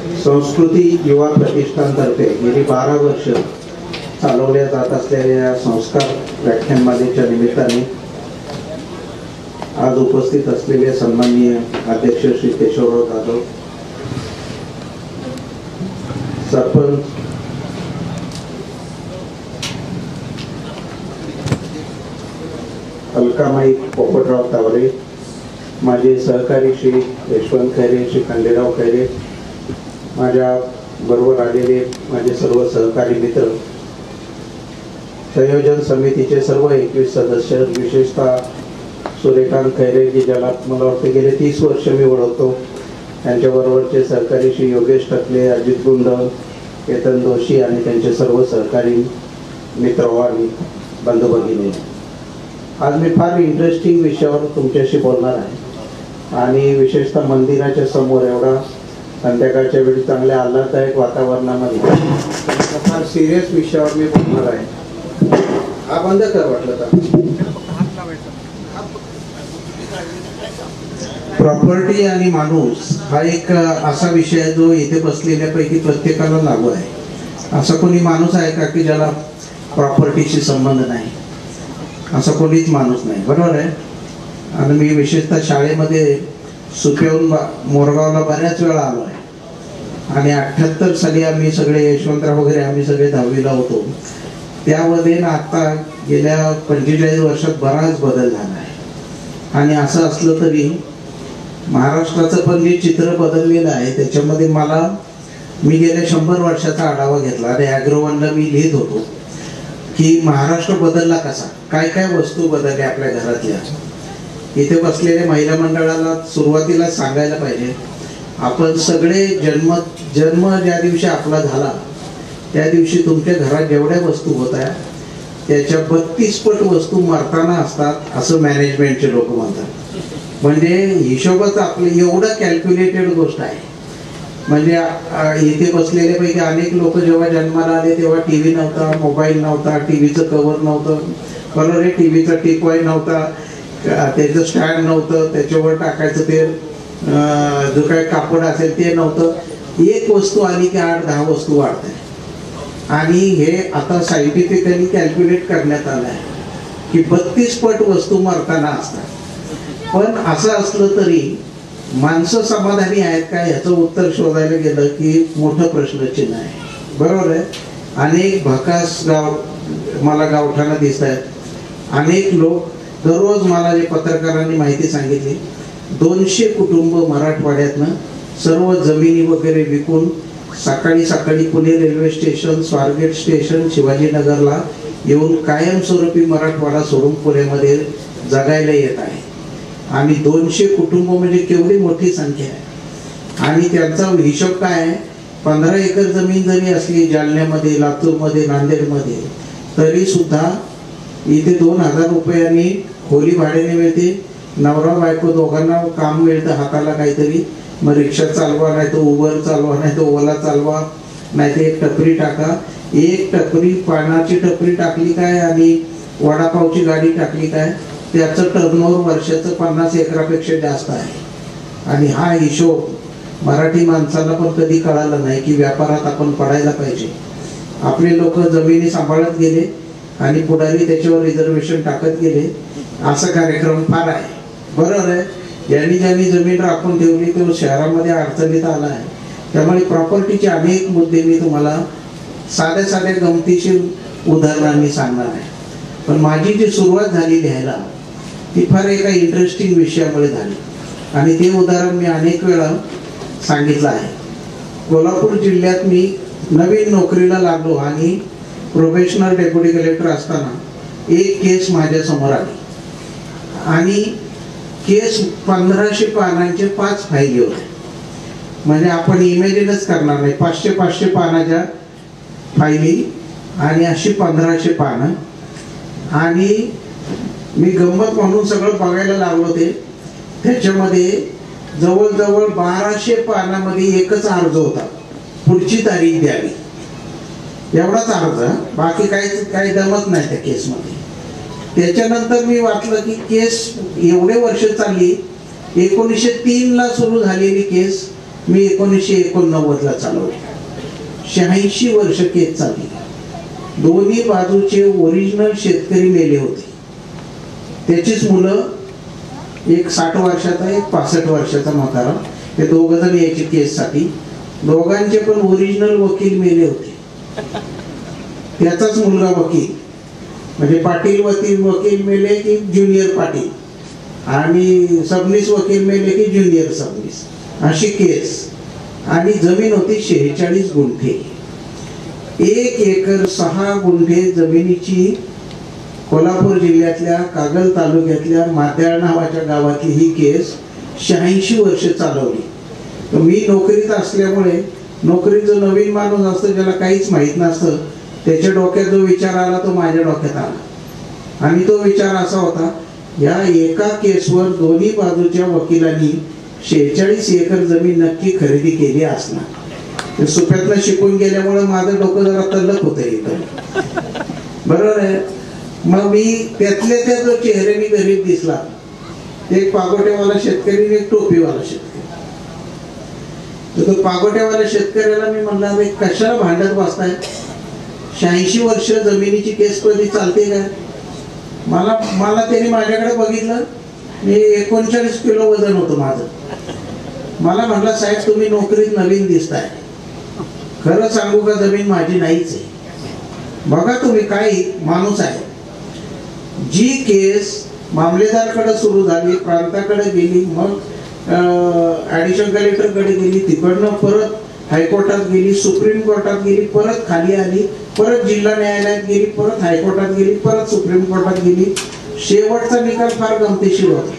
संस्कृती युवा प्रतिष्ठानतर्फे गेली 12 वर्ष चालवल्या जात असलेल्या संस्कार व्याख्यानमालेच्या निमित्ताने आज उपस्थित असलेले सन्माननीय अध्यक्ष श्री केशवराव जाधव, सरपंच अलकामाई पोपटराव तावरे, माझे सहकारी श्री यशवंत खैरे, श्री खंडेराव खैरे, माझ्या बरोबर आलेले माझे सर्व सहकारी मित्र, संयोजन समितीचे सर्व 21 सदस्य, विशेषतः सूर्यकांत खैरे जी ज्याला मला वाटते गेले 30 वर्ष मी ओळखतो, त्यांच्याबरोबरचे सहकारी श्री योगेश टकले, अजित गुंड, केतन जोशी आणि त्यांचे सर्व सहकारी मित्र आणि बंधू भगिनी, आज मी फार इंटरेस्टिंग विषयावर तुमच्याशी बोलणार आहे आणि विशेषतः मंदिराच्या समोर एवढा संध्याकाळच्या वेळी चांगल्या आल्हाददायक वातावरणामध्ये फार सिरियस विषयावर मी बोलणार आहे. हा बंद कर वाटलं तर. प्रॉपर्टी आणि माणूस हा एक असा विषय आहे जो इथे बसलेल्यापैकी प्रत्येकाला लागू आहे. असा कोणी माणूस आहे का की ज्याला प्रॉपर्टीशी संबंध नाही? असा कोणीच माणूस नाही, बरोबर आहे. आणि मी विशेषतः शाळेमध्ये सुप्याहून मोरगावला बऱ्याच वेळा आलो आहे आणि 78 साली आम्ही सगळे यशवंतराव वगैरे आम्ही सगळे 10वीला होतो. त्यामध्ये ना आता गेल्या 45 वर्षात बराच बदल झाला आहे. आणि असं असलं तरी महाराष्ट्राचं पण जे चित्र बदललेलं आहे त्याच्यामध्ये मी गेल्या 100 वर्षाचा आढावा घेतला आणि ॲग्रोवनला मी लिहित होतो की महाराष्ट्र बदलला कसा, काय काय वस्तू बदलल्या आपल्या घरातल्या. इथे बसलेल्या महिला मंडळाला सुरुवातीला सांगायला पाहिजे, आपण सगळे जन्म ज्या दिवशी आपला झाला त्या दिवशी तुमच्या घरात जेवढ्या वस्तू होत्या त्याच्या 32 पट वस्तू मरताना असतात असं मॅनेजमेंटचे लोक म्हणतात. म्हणजे हिशोबच आपले एवढं कॅल्क्युलेटेड गोष्ट आहे. म्हणजे इथे बसलेल्यापैकी अनेक लोक जेव्हा जन्माला आले तेव्हा टीव्ही नव्हता, मोबाईल नव्हता, टीव्हीचं कव्हर नव्हतं, बरोबर आहे, टीव्हीचा टिकवाय नव्हता, त्याचं स्टँड नव्हतं, त्याच्यावर टाकायचं ते जो काही कापड असेल ते नव्हतं. एक वस्तू आली की 8-10 वस्तू वाढते. आणि हे आता सायंटिफिकली कॅल्क्युलेट करण्यात आलं आहे की 32 पट वस्तू मरताना असतात. पण असं असलं तरी माणसं समाधानी आहेत का याचं उत्तर शोधायला गेलं की मोठं प्रश्नचिन्ह आहे, बरोबर आहे. अनेक भकास मला गावठाणं दिसत आहेत. अनेक लोक दररोज मला जे पत्रकारांनी माहिती सांगितली, 200 कुटुंब मराठवाड्यातनं सर्व जमिनी वगैरे विकून सकाळी Pune railway station, Swargate station, शिवाजीनगरला येऊन कायमस्वरूपी मराठवाडा सोडून पुण्यामध्ये जगायला येत आहे. आणि 200 कुटुंब म्हणजे केवढी मोठी संख्या आहे. आणि त्यांचा हिशोब काय आहे, 15 एकर जमीन जरी असली जालन्यामध्ये, लातूरमध्ये, नांदेडमध्ये, तरी सुद्धा इथे 2000 रुपयांनी खोली भाड्याने मिळते. नवरा बायको दोघांना काम मिळतं हाताला काहीतरी. मग रिक्षा चालवा, नाही तर उबर चालवा, नाही तर ओला चालवा, नाही तर एक टपरी टाका. एक टपरी, पानाची टपरी टाकली काय आणि वडापावची गाडी टाकली काय, त्याचं टर्नओव्हर वर्षाचं 50 एकरापेक्षा जास्त आहे. आणि हा हिशोब मराठी माणसाला पण कधी कळाला नाही की व्यापारात आपण पडायला पाहिजे. आपले लोक जमिनी सांभाळत गेले आणि पुढारी त्याच्यावर रिझर्वेशन टाकत गेले. असा कार्यक्रम फार आहे, बरोबर आहे. ज्यांनी जमीन राखून ठेवली तो शहरामध्ये अडचणीत आला आहे. त्यामुळे प्रॉपर्टीचे अनेक मुद्दे मी तुम्हाला साध्या गमतीशीर उदाहरणांनी सांगणार आहे. पण माझी जी सुरुवात झाली लिहायला ती फार एका इंटरेस्टिंग विषयामुळे झाली आणि ते उदाहरण मी अनेक वेळा सांगितलं आहे. कोल्हापूर जिल्ह्यात मी नवीन नोकरीला लागलो आणि प्रोबेशनर डेप्युटी कलेक्टर असताना एक केस माझ्या समोर आली आणि केस 1500 पानांचे 5 फायली होते. म्हणजे आपण इमॅजिनच करणार नाही, 500 पानाच्या फायली आणि अशी 1500 पानं. आणि मी गंमत म्हणून सगळं बघायला लागलो. त्याच्यामध्ये जवळजवळ 1200 पानामध्ये एकच अर्ज होता, पुढची तारीख द्यावी, एवढाच अर्ज, बाकी काही दमत नाही त्या केसमध्ये. त्याच्यानंतर मी वाचलं की केस एवढे वर्ष चालली, 1903 ला सुरू झालेली केस मी 1989ला चालवली. 86 वर्ष केस चालली. दोन्ही बाजूचे ओरिजिनल शेतकरी मेले होते. त्याचीच मुलं, एक 60 वर्षाचा एक 65 वर्षाचा म्हातारा, ते दोघ जण यायचे केससाठी. दोघांचे पण ओरिजिनल वकील मेले होते. त्याचाच मुलगा वकील, म्हणजे पाटील वकील मेले की ज्युनियर पाटील, आणि सबनीस वकील मेले की ज्युनियर सबनीस, अशी केस. आणि जमीन होती 46 गुंठे. 1 एकर 6 गुंठे जमिनीची कोल्हापूर जिल्ह्यातल्या कागल तालुक्यातल्या माद्याळ नावाच्या गावातली ही केस 86 वर्ष चालवली. तर मी नोकरीत असल्यामुळे, नोकरीत जो नवीन माणूस असतो ज्याला काहीच माहीत नसतं, त्याच्या डोक्यात जो विचार आला तो माझ्या डोक्यात आला. आणि तो विचार असा होता, या एका केसवर दोन्ही बाजूच्या वकिलांनी 46 एकर जमीन नक्की खरेदी केली असणार. ते सुप्यातनं शिकून गेल्यामुळे माझं डोकं जरा तल्लक होतं इथं, बरोबर आहे. मग मी त्यातल्या त्या जो चेहऱ्याने गरीब दिसला, एक पागोटेवाला शेतकरी, एक टोपीवाला शेतकरी. तर तो पागोटेवाल्या शेतकऱ्याला मी म्हणला, कशाला भांडत बसताय, 86 वर्ष जमिनीची केस कधी चालते काय? मला त्याने माझ्याकडे बघितलं. मी 39 किलो वजन होतं माझं. मला म्हणला, साहेब तुम्ही नोकरीत नवीन दिसताय, खरं सांगू का जमीन माझी नाहीच आहे. बघा तुम्ही काय माणूस आहे. जी केस मामलेदारकडे सुरू झाली, प्रांताकडे गेली, मग ॲडिशनल कलेक्टरकडे गेली, तिकडनं परत हायकोर्टात गेली, सुप्रीम कोर्टात गेली, परत खाली आली, परत जिल्हा न्यायालयात गेली, परत हायकोर्टात गेली, परत सुप्रीम कोर्टात गेली. शेवटचा निकाल फार गमतीशीर होता.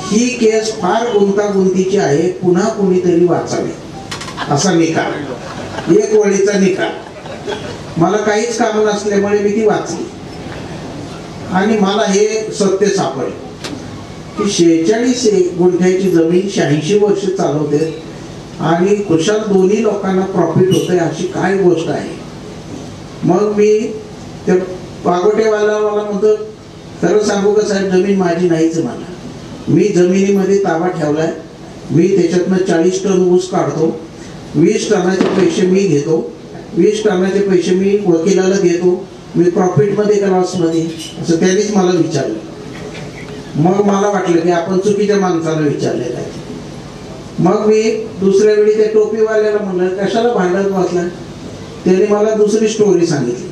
ही केस फार गुंतागुंतीची आहे, पुन्हा कुणीतरी वाचावी असा निकाल, 1 वळीचा निकाल. मला काहीच काम नसल्यामुळे मी ती वाचली आणि मला हे सत्य सापडले की 46 गुंठ्याची जमीन 86 वर्ष चालवते आणि कुशाल दोन्ही लोकांना प्रॉफिट होतंय, अशी काय गोष्ट आहे. मग मी त्या पागोटेवाला मला म्हणतो, खरं सांगू का साहेब जमीन माझी नाहीच. मला मी जमिनीमध्ये ताबा ठेवलाय. मी त्याच्यातनं 40 टन ऊस काढतो, 20 टनाचे पैसे मी घेतो, 20 टनाचे पैसे मी वकिलाला देतो. मी प्रॉफिटमध्ये का लॉसमध्ये, असं त्यांनीच मला विचारलं. मग मला वाटलं की आपण चुकीच्या माणसाला विचारलेलं आहे. मग मी दुसऱ्या वेळी त्या टोपीवाल्याला म्हणलं, कशाला भांडत बसला. त्याने मला दुसरी स्टोरी सांगितली.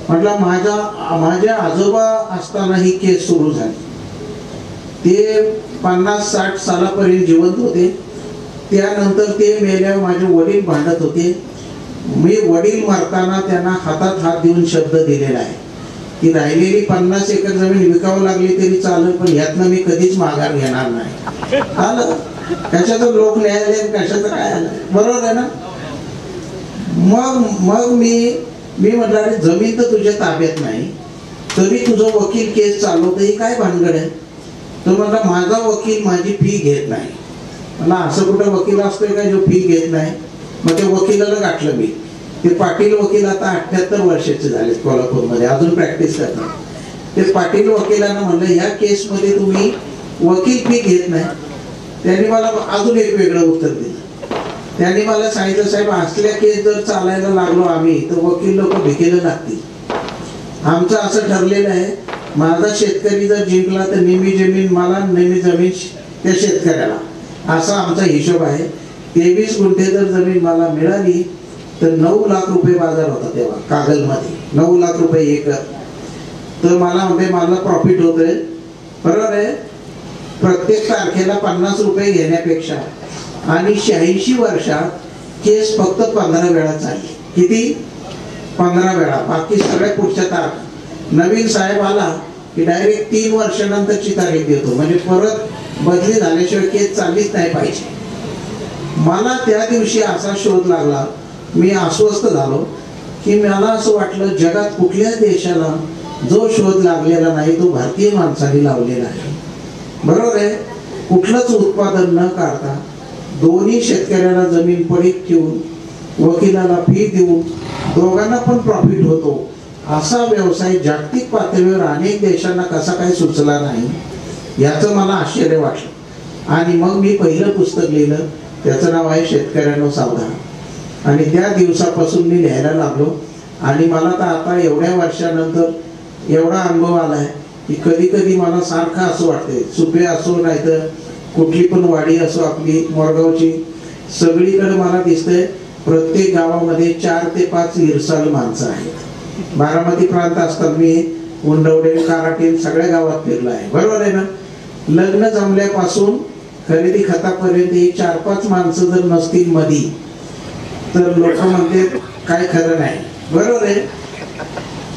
म्हटलं, माझ्या आजोबा असताना ही केस सुरू झाली. ते 50-60 सालापर्यंत जिवंत होते. त्यानंतर ते मेल्यावर माझे वडील भांडत होते. मी वडील मरताना त्यांना हातात हात देऊन शब्द दिलेला आहे की राहिलेली 50 एकर जमीन विकावं लागली तरी चालेल, पण यातनं मी कधीच माघार घेणार नाही. आलं कशाचं लोक न्यायालय, कशाचं काय आलं, बरोबर आहे ना. मग मी म्हटलं, अरे जमीन तर तुझ्या ताब्यात नाही, तरी तुझं वकील केस चालवतं, ही काय भानगड आहे. तो म्हटला, माझा वकील माझी फी घेत नाही. मला असं कुठं वकील असतोय का जो फी घेत नाही. मग त्या वकिलाला गाठलं मी. ते पाटील वकील आता 78 वर्षाचे झाले कोल्हापूरमध्ये, अजून प्रॅक्टिस करतात. ते पाटील वकिलांना म्हणलं, या केसमध्ये तुम्ही वकील फी घेत नाही. त्यांनी मला अजून एक वेगळं उत्तर दिलं. त्यांनी मला सांगितलं, साहेब असल्या केस जर चालायला लागलो आम्ही तर वकील लोक भिकेला लागतील. आमचं असं ठरलेलं आहे, माझा शेतकरी जर जिंकला तर निम्मी जमीन मला, निम्मी जमीन त्या शेतकऱ्याला, असा आमचा हिशोब आहे. 23 गुंठे जर जमीन मला मिळाली तर 9 लाख रुपये बाजार होता तेव्हा कागलमध्ये, 9 लाख रुपये एकर. तर मला प्रॉफिट होतोय, बरोबर आहे. प्रत्येक तारखेला 50 रुपये घेण्यापेक्षा, आणि 86 वर्षात केस फक्त 15 वेळा चालली. किती? 15 वेळा. बाकी सगळ्या पुढच्या तारखा. नवीन साहेब आला की डायरेक्ट 3 वर्षानंतरची तारीख देतो, म्हणजे परत बदली झाल्याशिवाय केस चाललीच नाही पाहिजे. मला त्या दिवशी असा शोध लागला, मी अस्वस्थ झालो की मला असं वाटलं, जगात कुठल्याच देशाला जो शोध लागलेला नाही तो भारतीय माणसाने लावलेला आहे, बरोबर आहे. कुठलंच उत्पादन न काढता दोन्ही शेतकऱ्याला जमीन पडीक ठेवून वकिलाला फी देऊन दोघांना पण प्रॉफिट होतो, असा व्यवसाय जागतिक पातळीवर अनेक देशांना कसा काय सुचला नाही, याचं मला आश्चर्य वाटलं. आणि मग मी पहिलं पुस्तक लिहिलं, त्याचं नाव आहे शेतकऱ्यांनो सावधान. आणि त्या दिवसापासून मी लिहायला लागलो. आणि मला तर आता एवढ्या वर्षानंतर एवढा अनुभव आलाय की कधी कधी मला सारखं असं वाटतंय, सुपे असो नाहीतर कुठली पण वाडी असो आपली मोरगावची, सगळीकडे मला दिसतंय प्रत्येक गावामध्ये 4 ते 5 इरसाल माणसं आहेत. बारामती प्रांत असतात, मी उंडवडे काराटे सगळ्या गावात फिरलो आहे, बरोबर आहे ना. लग्न जमल्यापासून खरेदी खतापर्यंत ही 4-5 माणसं जर नसतील मधी तर लोक म्हणते काय खरं नाही, बरोबर आहे.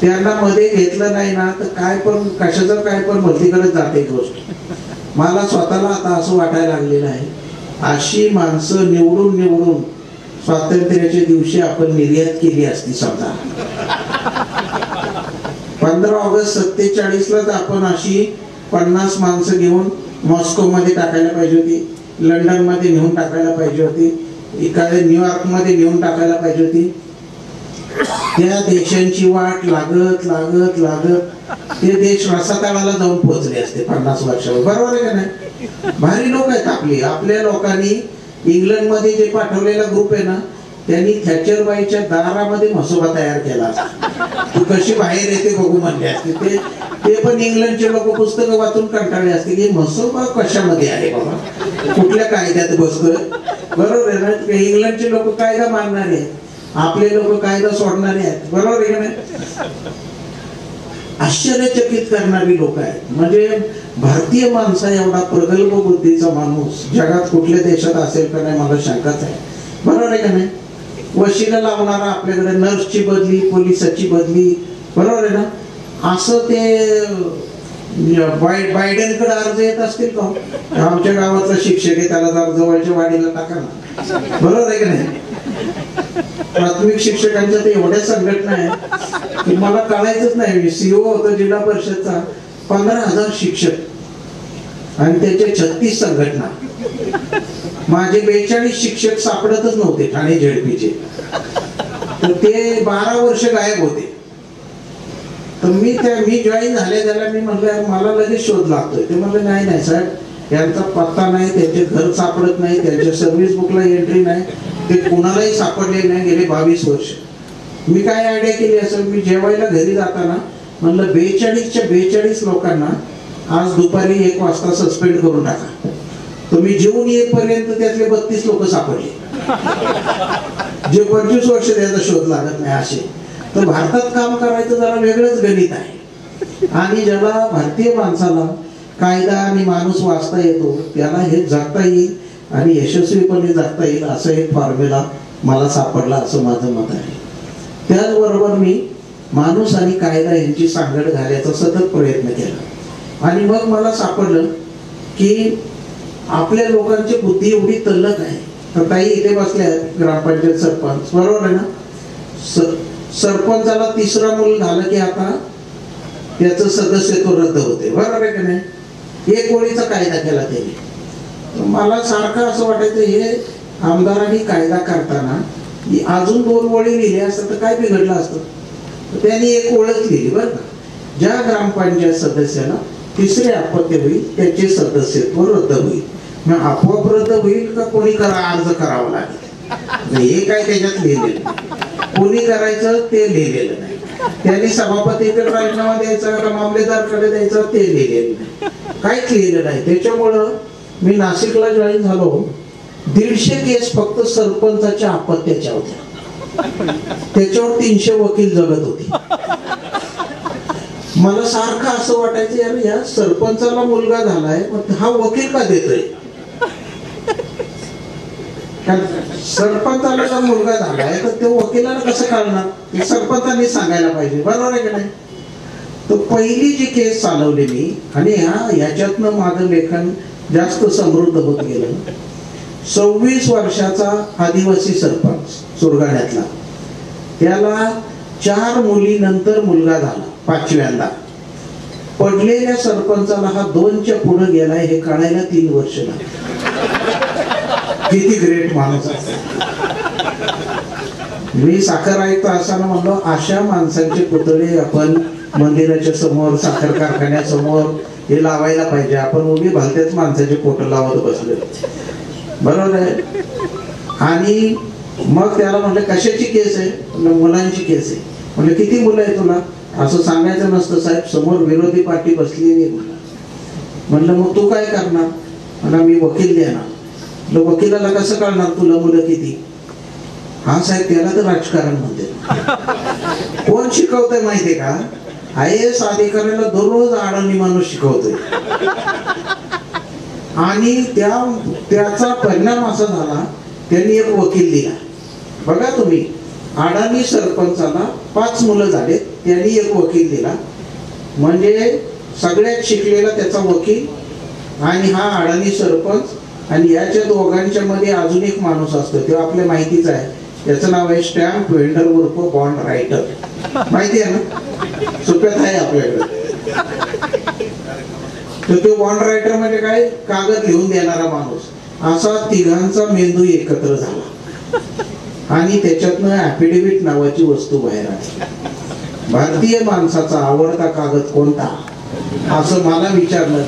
त्यांना मध्ये घेतलं नाही ना तर काय पण कशाचं काय पण भलतीकडे जाते गोष्ट. मला स्वतःला आता असं वाटायला लागलेलं आहे, अशी माणसं निवडून निवडून स्वातंत्र्याच्या दिवशी आपण निर्यात केली असती. समजा 15 ऑगस्ट 47लाच आपण अशी 50 माणसं घेऊन मॉस्को मध्ये टाकायला पाहिजे होती, लंडन मध्ये नेऊन टाकायला पाहिजे होती, एखाद्या न्यूयॉर्क मध्ये नेऊन टाकायला पाहिजे होती. त्या देशांची वाट लागत लागत लागत ते देश रसातळाला जाऊन पोहोचले असते 50 वर्षावर, बरोबर आहे का नाही. भारी लोक आहेत आपली. आपल्या लोकांनी इंग्लंड मध्ये जे पाठवलेला ग्रुप आहे ना, त्यांनी थॅचरबाईच्या दारामध्ये म्हसोबा तयार केला. तू कशी बाहेर येते बघू म्हणले असते. ते पण इंग्लंडचे लोक पुस्तकं वाचून कंटाळले असते की म्हसोबा कशामध्ये आहे बाबा, कुठल्या कायद्यात बसतोय, बरोबर आहे ना. इंग्लंडचे लोक कायदा मानणारे आहेत, आपले लोक कायदा सोडणारे आहेत, बरोबर आहे का नाही. आश्चर्यचकित करणारी लोक आहेत. म्हणजे भारतीय माणसा एवढा प्रगल्भ बुद्धीचा माणूस जगात कुठल्या देशात असेल का नाही मला शंकाच आहे, बरोबर आहे का नाही. वशिला लावणारा आपल्याकडे नर्सची बदली, पोलिसाची बदली, बरोबर आहे ना. असं ते बायडेनकडे अर्ज येत असतील का, आमच्या गावातला शिक्षक आहे त्याला जवळच्या वाडीला टाका ना, बरोबर आहे का नाही. प्राथमिक शिक्षकांच्या तर एवढ्या संघटना आहेत की मला कळायचंच नाही. मी सीओ होतो जिल्हा परिषदचा, 15,000 शिक्षक आणि त्याचे 36 संघटना. माझे 42 शिक्षक सापडतच नव्हते ठाणे झेडपीचे, तर ते 12 वर्ष गायब होते. तर मी जॉईन झाले त्याला मी म्हटलं मला लगेच शोध लागतोय. ते म्हटलं नाही नाही साहेब, यांचा पत्ता नाही, त्यांचे घर सापडत नाही, त्यांच्या सर्व्हिस बुकला एंट्री नाही, ते कुणालाही सापडले नाही गेले 22 वर्ष. मी काय आयडिया केली असेल, मी जेवायला घरी जाताना म्हणलं 42च्या 42 लोकांना आज दुपारी 1 वाजता सस्पेंड करून टाका. तुम्ही जेवून येईपर्यंत त्यातले 32 लोक सापडले, जे 25 वर्ष त्याचा शोध लागत नाही असे. तर भारतात काम करायचं जरा वेगळंच गणित आहे. आणि ज्याला भारतीय माणसाला कायदा आणि माणूस वाचता येतो त्याला हे जगता येईल आणि यशस्वीपणे जगता येईल असं एक फॉर्म्युला मला सापडला असं माझं मत आहे. त्याचबरोबर मी माणूस आणि कायदा यांची सांगड घालायचा सतत प्रयत्न केला. आणि मग मला सापडलं की आपल्या लोकांची बुद्धी एवढी तल्लख आहे. तर ताई इथे बसल्या आहेत, ग्रामपंचायत सरपंच, बरोबर आहे ना. सरपंचाला 3रा मूल झालं की आता त्याचं सदस्यत्व रद्द होते, बरोबर आहे का नाही. 1 ओळीचा कायदा केला त्यांनी. मला सारखं असं वाटायचं हे आमदारांनी कायदा करताना अजून 2 ओळी लिहिल्या असतात तर काय बिघडलं असतं. त्यांनी 1 ओळच लिहिली बरं का. ज्या ग्रामपंचायत सदस्याला 3रे अपत्य होईल त्याचे सदस्यत्व रद्द होईल. मग आपोआप रद्द होईल का कोणी अर्ज करावा लागेल, हे काय त्याच्यात लिहिलेलं नाही. कोणी करायचं ते लिहिलेलं नाही. त्यांनी सभापतीकडे राजीनामा द्यायचा का मामलेदारकडे द्यायचा ते लिहिलेलं नाही, काहीच लिहिलेलं नाही. त्याच्यामुळं मी नाशिकला जॉईन झालो. 150 केस फक्त सरपंचाच्या अपत्याच्या होत्या, त्याच्यावर 300 वकील जगत होते. मला सारखं असं वाटायचं यार या सरपंचाला मुलगा झालाय पण हा वकील का देतोय. सरपंचाला जर मुलगा झालाय तर तो वकिलाला कसं कळणार, सरपंचांनी सांगायला पाहिजे, बरोबर आहे का नाही. तर पहिली जी केस चालवली मी आणि ह्याच्यातनं माझं लेखन जास्त समृद्ध होत गेलं. 26 वर्षाचा आदिवासी सरपंच सुरगाण्यातला, त्याला 4 मुलीनंतर मुलगा झाला 5व्यांदा. पडलेल्या सरपंचाला हा 2च्या पुढे गेलाय हे कळायला 3 वर्ष लागली. किती ग्रेट माणूस आहे. मी साखर आयुक्त असताना म्हणलो अशा माणसांचे पुतळे आपण मंदिराच्या समोर, साखर कारखान्यासमोर हे लावायला पाहिजे. आपण उभी भलत्याच माणसाचे फोटो लावत बसले, बरोबर आहे. आणि मग त्याला म्हटलं कशाची केस आहे? मुलांची केस आहे. म्हणजे किती मुलं आहे तुला? असं सांगायचं नसतं साहेब, समोर विरोधी पार्टी बसलेली आहे. म्हणलं मग तू काय करणार? म्हणा मी वकील देणार. वकिलाला कसं कळणार तुला मुलं किती? हा साहेब त्याला तर राजकारण म्हणते. कोण शिकवतंय माहितीये का? IAS अधिकाऱ्याला दररोज अडाणी माणूस शिकवतोय. आणि त्याचा परिणाम असा झाला, त्यांनी एक वकील दिला. बघा तुम्ही, अडाणी सरपंचाला 5 मुलं झाले, त्यांनी एक वकील दिला. म्हणजे सगळ्यात शिकलेला त्याचा वकील आणि हा अडाणी सरपंच, आणि याच्या दोघांच्या मध्ये अजून एक माणूस असतो, तो आपल्या माहितीच आहे. त्याचं नाव आहे स्टॅम्प वेंडर उर्फ बॉन्ड रायटर. माहिती आहे ना? सोप्यात आहे आपल्याकडे. तर तो बॉन्ड रायटर म्हणजे काय? कागद लिहून देणारा माणूस. असा तिघांचा मेंदू एकत्र झाला आणि त्याच्यातनं ऍफिडेव्हिट नावाची वस्तू बाहेर आली. भारतीय माणसाचा आवडता कागद कोणता असं मला विचारलं.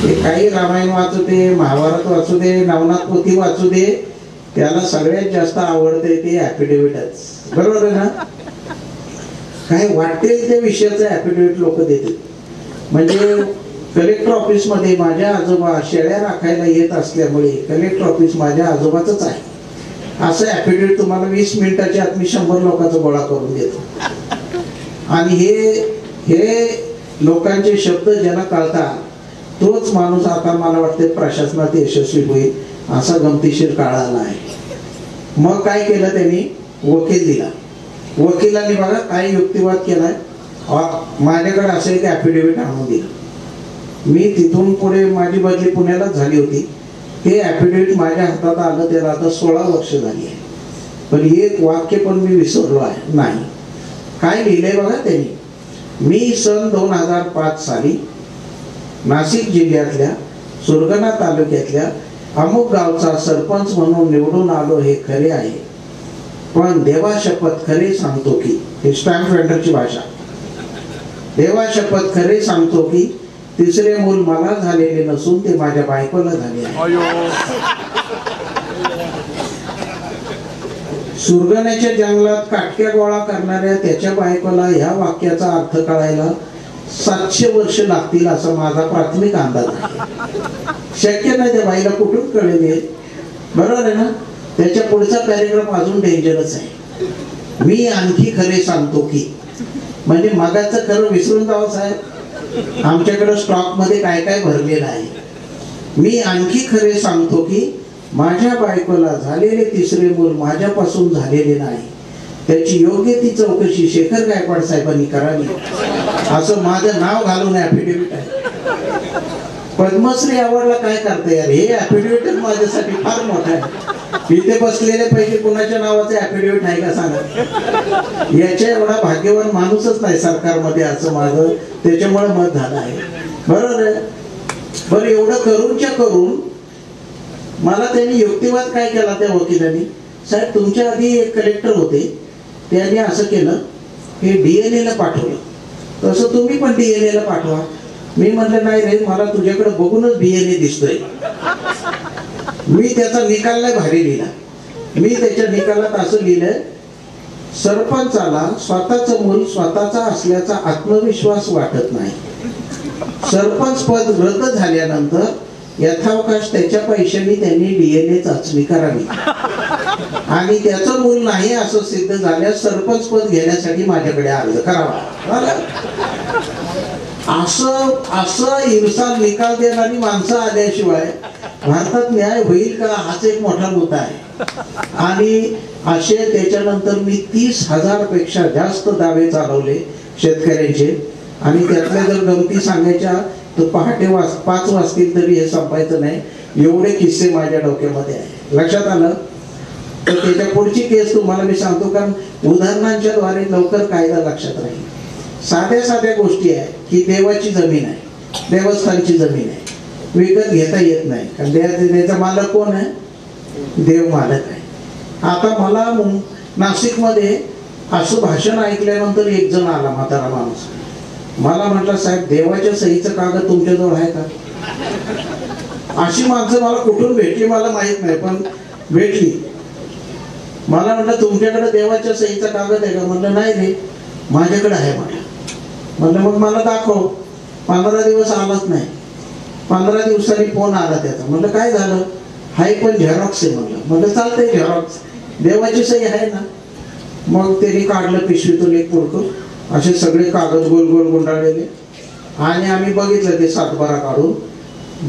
ते काही रामायण वाचू दे, महाभारत वाचू दे, नवनाथ पोथी वाचू दे, त्याला सगळ्यात जास्त आवडते ते ऍफिडेव्हिटच. बरोबर आहे ना? काय वाटेल त्या विषयाचं ऍफिडेव्हिट लोक देतात. म्हणजे कलेक्टर ऑफिस मध्ये माझ्या आजोबा शेळ्या राखायला येत असल्यामुळे कलेक्टर ऑफिस माझ्या आजोबाच आहे असं ऍफिडेव्हिट तुम्हाला 20 मिनिटाच्या आत मी 100 लोकांचा गोळा करून देतो. आणि हे लोकांचे शब्द ज्यांना कळतात तोच माणूस आता मला वाटते प्रशासनात यशस्वी होईल, असा गमतीशीर काळ आला आहे. मग काय केलं त्यांनी? वकील दिला. वकिलांनी बघा काय युक्तिवाद केलाय. माझ्याकडे असं एक ऍफिडेव्हिट आणून दिलं. मी तिथून पुढे माझी बदली पुण्यालाच झाली होती. हे ऍफिडेव्हिट माझ्या हातात आलं त्याला आता 16 वर्ष झाली आहे. पण एक वाक्य पण मी विसरलो आहे नाही. काय लिहिलंय बघा त्यांनी. मी सन 2005 साली नाशिक जिल्ह्यातल्या सुरगाणा तालुक्यातल्या अमुक गावचा सरपंच म्हणून निवडून आलो हे खरे आहे, पण देवा शपथ खरे सांगतो की, हे स्टॅम्प वेंडरची भाषा, देवा शपथ खरे सांगतो की तिसरे मूल मला झालेले नसून ते माझ्या बायकोला झाले आहे. सुरगाण्याच्या जंगलात काटक्या गोळा करणाऱ्या त्याच्या बायकोला ह्या वाक्याचा अर्थ कळायला 700 वर्ष लागतील असा माझा प्राथमिक अंदाज आहे. शक्य नाही त्या बाईला कुठून कळेल. बरोबर आहे ना? त्याच्या पुढचा पॅरेग्राफ अजून डेंजरस आहे. मी आणखी खरे सांगतो की, म्हणजे मगाचं खरं विसरून जावं साहेब, आमच्याकडे स्टॉक मध्ये काय काय भरलेलं आहे. मी आणखी खरे सांगतो की माझ्या बायकोला झालेले तिसरे मूल माझ्यापासून झालेले नाही, त्याची योग्य ती चौकशी शेखर गायकवाड साहेबांनी करावी असं माझं नाव घालून ऍफिडेव्हिट आहे. पद्मश्री अवॉर्डला काय करता यार? हे ऍफिडेव्हिट माझ्यासाठी फार मोठं आहे. इथे बसलेले पैकी कुणाच्या नावाचं ऍफिडेव्हिट आहे का सांगा? याच्या एवढा भाग्यवान माणूसच नाही सरकारमध्ये असं माझं त्याच्यामुळे मत झालं आहे. बरोबर आहे? बरं, एवढं करूनच्या करून मला त्यांनी युक्तिवाद काय केला त्या वकिलांनी, साहेब तुमच्या आधी एक कलेक्टर होते, त्यांनी असं केलं, हे DNA ला पाठवलं, तसं तुम्ही पण DNA ला पाठवा. मी म्हणलं नाही रे, मला तुझ्याकडे बघूनच DNA दिसतोय. मी त्याचा निकाल नाही भारी लिहिला. मी त्याच्या निकालात असं लिहिलंय, सरपंचाला स्वतःचं मूल स्वतःचा असल्याचा आत्मविश्वास वाटत नाही. सरपंच पद रद्द झाल्यानंतर यथावकाश त्याच्या पैशांनी त्यांनी DNA चाचणी करावी आणि त्याचं मूल नाही असं सिद्ध झाल्यास सरपंच पद घेण्यासाठी माझ्याकडे अर्ज करावा. असं इरसाल निकाल देणारी माणसं आल्याशिवाय भारतात न्याय होईल का, हाच एक मोठा मुद्दा आहे. आणि असे त्याच्यानंतर मी 30,000 पेक्षा जास्त दावे चालवले शेतकऱ्यांचे. आणि त्यातल्या जर गमती सांगायच्या तर पहाटे 5 वाजतील तरी हे संपायचं नाही, एवढे किस्से माझ्या डोक्यामध्ये आहे. लक्षात आलं? तर त्याच्या पुढची केस तुम्हाला मी सांगतो, कारण उदाहरणांच्या द्वारे लवकर कायदा लक्षात राहील. साध्या साध्या गोष्टी आहे की देवाची जमीन आहे, देवस्थानची जमीन आहे, विकत घेता येत नाही, कारण त्याचा मालक कोण आहे? देव मालक आहे. आता मला नाशिकमध्ये असं भाषण ऐकल्यानंतर एक जण आला, म्हातारा माणूस, मला म्हटलं साहेब देवाच्या सहीचं कागद तुमच्याजवळ आहे का? अशी माणसं मला कुठून भेटली मला माहित नाही, पण भेटली. मला म्हटलं तुमच्याकडे देवाच्या सहीचा कागद आहे का? म्हटलं नाही रे, माझ्याकडे आहे. म्हटलं मग मला दाखव. 15 दिवस आलाच नाही. 15 दिवसांनी फोन आला त्याचा. म्हटलं काय झालं? हाय पण झेरॉक्स आहे. म्हटलं चालतंय झेरॉक्स, देवाची सही आहे ना. मग त्यांनी काढलं पिशवीतून एक पुडकं, असे सगळे कागद गोल गोल गुंडाळलेले, आणि आम्ही बघितलं ते सातबारा काढून.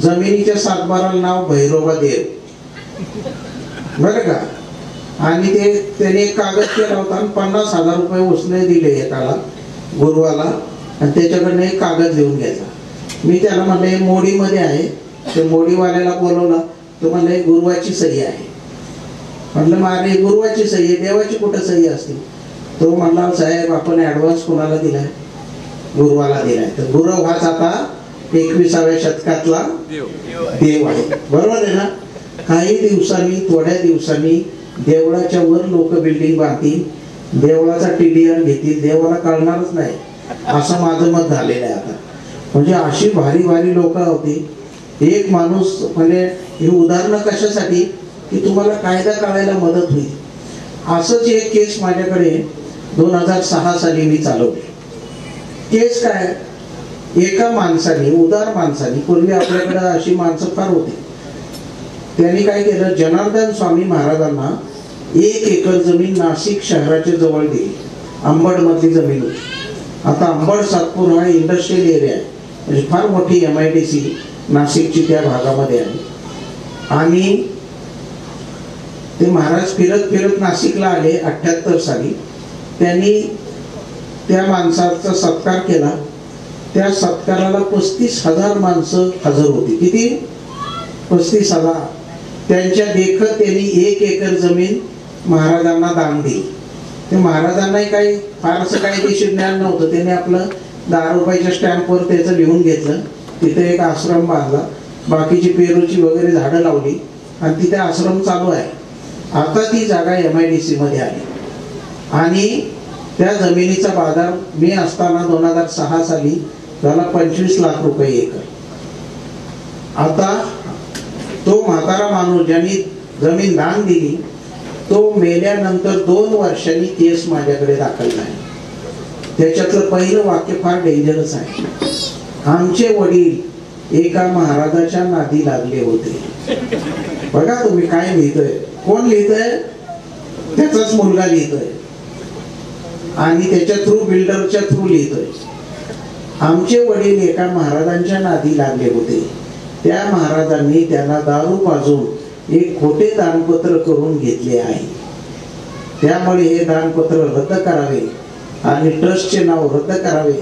जमिनीच्या सातबाराला नाव भैरोबा देव, बरं का. आणि ते त्याने एक कागद केला होता आणि 50,000 रुपये उसने दिले एकाला, गुरुवाला, आणि त्याच्याकडनं एक कागद लिहून घ्यायचा. मी त्याला म्हणलं हे मोडीमध्ये आहे. ते मोडीवाल्याला बोलवला. तो म्हणलं हे गुरुवाची सही आहे. म्हटलं मारे गुरुवाची सही आहे, देवाची कुठं सही असते? तो म्हणला साहेब आपण ॲडव्हान्स कोणाला दिलाय? गुरुवाला दिलाय. तर गुरु हाच आता 21व्या शतकातला देव आहे, बरोबर आहे ना. काही दिवसांनी, थोड्या दिवसांनी देवळाच्या वर लोक बिल्डिंग बांधतील, देवळाचा TDR घेतील, देवाला कळणारच नाही, असं माझं मत झालेलं आहे आता. म्हणजे अशी भारी भारी लोक होती. एक माणूस, म्हणजे ही उदाहरणं कशासाठी की तुम्हाला कायदा कळायला मदत होईल. असंच एक केस माझ्याकडे 2006 साली मी चालवली. केस काय, एका माणसाने, उदार माणसाने, पूर्वी आपल्याकडे अशी माणसं फार होती, त्यांनी काय केलं, जनार्दन स्वामी महाराजांना 1 एकर जमीन नाशिक शहराच्या जवळ दिली. अंबड मधली जमीन होती. आता अंबड सातपूर हा इंडस्ट्रियल एरिया आहे, म्हणजे फार मोठी MIDC नाशिकची त्या भागामध्ये आहे. आणि ते महाराज फिरत फिरत नाशिकला आले 78 साली. त्यांनी त्या माणसाचा सत्कार केला. त्या सत्काराला 35,000 माणसं हजर होती. किती? 35,000. त्यांच्या देखत त्यांनी 1 एकर जमीन महाराजांना दान दिली. ते महाराजांनाही काही फारसं कायदेशीर ज्ञान नव्हतं. त्यांनी आपलं 10 रुपयाच्या स्टॅम्पवर त्याचं लिहून घेतलं. तिथे एक आश्रम बांधला, बाकीची पेरूची वगैरे झाडं लावली, आणि तिथे आश्रम चालू आहे. आता ती जागा MIDC मध्ये आली. आणि त्या जमिनीचा बाजार मी असताना 2006 साली झाला 25 लाख रुपये एकर. आता तो म्हातारा माणूस ज्यांनी जमीन दान दिली, तो मेल्यानंतर 2 वर्षांनी केस माझ्याकडे दाखल झाली. त्याच्यातलं पहिलं वाक्य फार डेंजरस आहे. आमचे वडील एका महाराजाच्या नादी लागले होते. बघा तुम्ही काय लिहितोय, कोण लिहितोय? त्याचाच मुलगा लिहितोय, आणि त्याच्या थ्रू, बिल्डरच्या थ्रू लिहितोय. आमचे वडील एका महाराजांच्या नादी लागले होते. त्या महाराजांनी त्यांना दारू पाजून एक खोटे दानपत्र करून घेतले आहे. त्यामुळे हे दानपत्र रद्द करावे आणि ट्रस्टचे नाव रद्द करावे,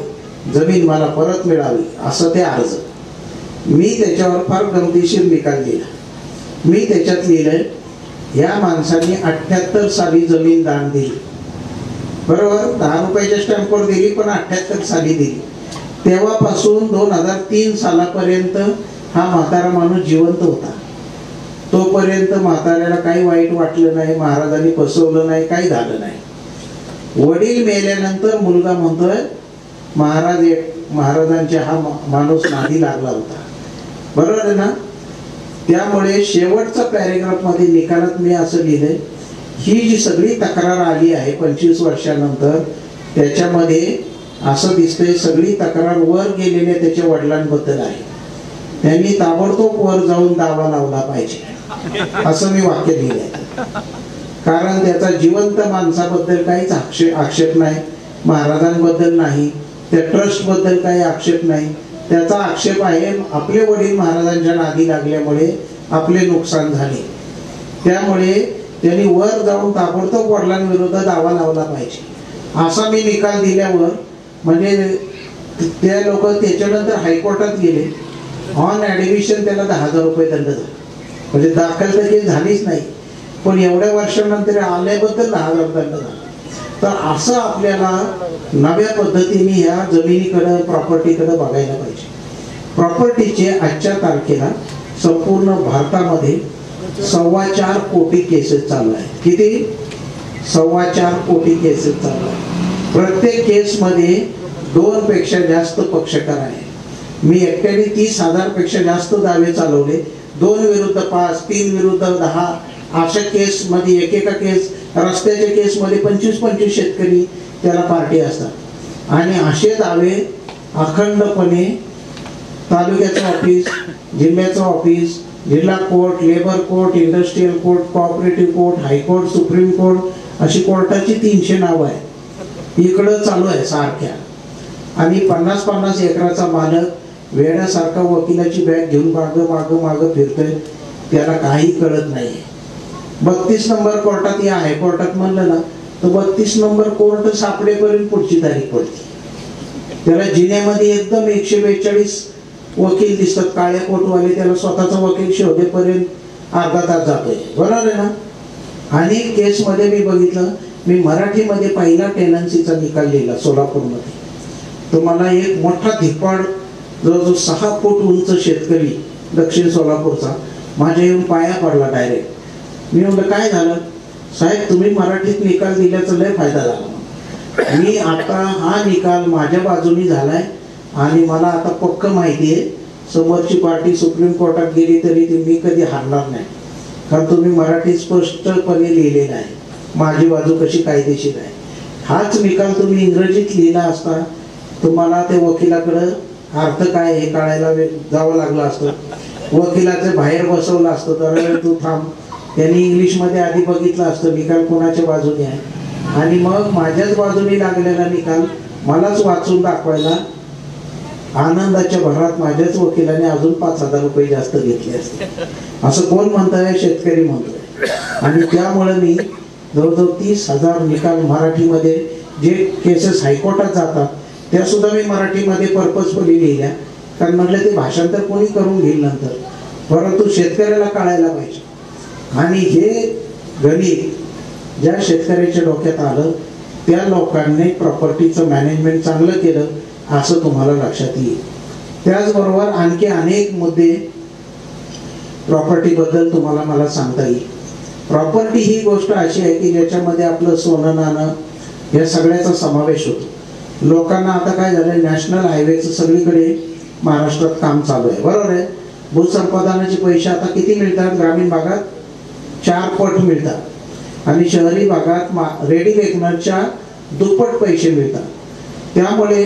जमीन मला परत मिळावी, असं ते अर्ज. मी त्याच्यावर फार गमतीशीर निकाल दिला. मी त्याच्यात लिहिलंय, या माणसांनी 78 साली जमीन दान दिली, बरोबर, 10 रुपयाच्या स्टॅम्पवर दिली, पण 78 साली दिली. तेव्हापासून 2003 सालापर्यंत हा म्हातारा माणूस जिवंत होता. तोपर्यंत म्हाताऱ्याला काही वाईट वाटलं नाही, महाराजांनी फसवलं नाही, काही झालं नाही. वडील मेल्यानंतर मुलगा म्हणतोय महाराजांच्या हा माणूस नादी लागला होता, बरोबर आहे ना. त्यामुळे शेवटचा पॅरेग्राफ मध्ये निकालात मी असं लिहिलंय, ही जी सगळी तक्रार आली आहे 25 वर्षानंतर, त्याच्यामध्ये असं दिसतंय सगळी तक्रार वर गेलेल्या त्याच्या वडिलांबद्दल आहे. त्यांनी ताबडतोब वर जाऊन दावा लावला पाहिजे, असं मी वाक्य लिहिलंय. कारण त्याचा जिवंत माणसाबद्दल काहीच आक्षेप नाही, महाराजांबद्दल नाही, त्या ट्रस्ट बद्दल काही आक्षेप नाही. त्याचा आक्षेप आहे आपले वडील महाराजांच्या नादी लागल्यामुळे आपले नुकसान झाले. त्यामुळे त्यांनी वर जाऊन ताबडतोब वडिलांविरुद्ध दावा लावला पाहिजे, असा मी निकाल दिल्यावर, म्हणजे त्या लोक त्याच्यानंतर हायकोर्टात गेले. ऑन ॲडमिशन त्याला 10,000 रुपये दंड झाला. म्हणजे दाखल तर काही झालीच नाही, पण एवढ्या वर्षानंतर आल्याबद्दल 10,000 दंड झाला. तर असं आपल्याला नव्या पद्धतीने ह्या जमिनीकडं, प्रॉपर्टीकडं बघायला पाहिजे. प्रॉपर्टीचे आजच्या तारखेला संपूर्ण भारतामध्ये 4.25 कोटी केसेस चालू आहेत. किती? 4.25 कोटी केसेस चालू आहेत. प्रत्येक केसमध्ये 2 पेक्षा जास्त पक्षकार आहे. मी एकट्याने 30,000 पेक्षा जास्त दावे चालवले. 2 विरुद्ध 5, 3 विरुद्ध 10 अशा केसमध्ये, एकेका केस रस्त्याच्या केसमध्ये 25-25 शेतकरी त्याला पार्टी असतात. आणि असे दावे अखंडपणे तालुक्याचं ऑफिस, जिल्ह्याचं ऑफिस, जिल्हा court, labour court, industrial court, cooperative court, high court, supreme court अशी कोर्टाची 300 नावं आहेत इकडं चालू आहे सारख्या. आणि 50-50 एकराचा मालक वेड्यासारखा वकिलाची बॅग घेऊन मागं फिरतोय, त्याला काही कळत नाही. 32 नंबर कोर्टात या हायकोर्टात म्हणलं ना तर 32 नंबर कोर्ट सापडेपर्यंत पुढची तारीख पडते. त्याला जिल्ह्यामध्ये एकदम 142 वकील दिसतात काळ्या कोटवाले, त्याला स्वतःचा वकील शोधेपर्यंत अर्धा तास जातोय. बरोबर आहे ना. अनेक केसमध्ये मी बघितलं. मी मराठीमध्ये पहिला टेनन्सीचा निकाल लिहिला सोलापूरमध्ये. तो मला एक मोठा धिप्पाड जवळजवळ 6 फूट उंच शेतकरी दक्षिण सोलापूरचा माझ्या येऊन पाया पडला डायरेक्ट. मी म्हणलं काय झालं साहेब, तुम्ही मराठीत निकाल दिल्याचा लय फायदा झाला. मी आता हा निकाल माझ्या बाजूनी झालाय आणि मला आता पक्क माहिती आहे समोरची पार्टी सुप्रीम कोर्टात गेली तरी ती मी कधी हारणार नाही, कारण तुम्ही मराठी स्पष्टपणे लिहिलेला आहे माझी बाजू कशी कायदेशीर आहे. हाच निकाल तुम्ही इंग्रजीत लिहिला असता तुम्हाला ते वकिलाकडं अर्थ काय हे कळायला जावं लागलं असतं. वकिलाचं बाहेर बसवलं असतं तर तू थांब, त्यांनी इंग्लिशमध्ये आधी बघितलं असतं निकाल कोणाच्या बाजूने आहे आणि मग माझ्याच बाजूने लागलेला निकाल मलाच वाचून दाखवायला आनंदाच्या भरात माझ्याच वकिलाने अजून 5,000 रुपये जास्त घेतले असते. असं कोण म्हणतंय? शेतकरी म्हणतोय. आणि त्यामुळे मी जवळजवळ 30,000 निकाल मराठीमध्ये, जे केसेस हायकोर्टात जातात त्या सुद्धा मी मराठीमध्ये पर्पजफुली लिहिल्या, कारण म्हटलं ते भाषांतर कोणी करून घेईल नंतर, परंतु शेतकऱ्याला कळायला पाहिजे. आणि हे गणित ज्या शेतकऱ्याच्या डोक्यात आलं त्या लोकांनी प्रॉपर्टीचं मॅनेजमेंट चांगलं केलं असं तुम्हाला लक्षात येईल. त्याचबरोबर आणखी अनेक मुद्दे प्रॉपर्टीबद्दल तुम्हाला मला सांगता येईल. प्रॉपर्टी ही गोष्ट अशी आहे की ज्याच्यामध्ये आपलं सोनं नाणं या सगळ्याचा समावेश होतो. लोकांना आता काय झालं, नॅशनल हायवेचं सगळीकडे महाराष्ट्रात काम चालू आहे. बरोबर आहे. भूसंपादनाचे पैसे आता किती मिळतात? ग्रामीण भागात 4 पट मिळतात आणि शहरी भागात रेडीमेडच्या दुप्पट पैसे मिळतात. त्यामुळे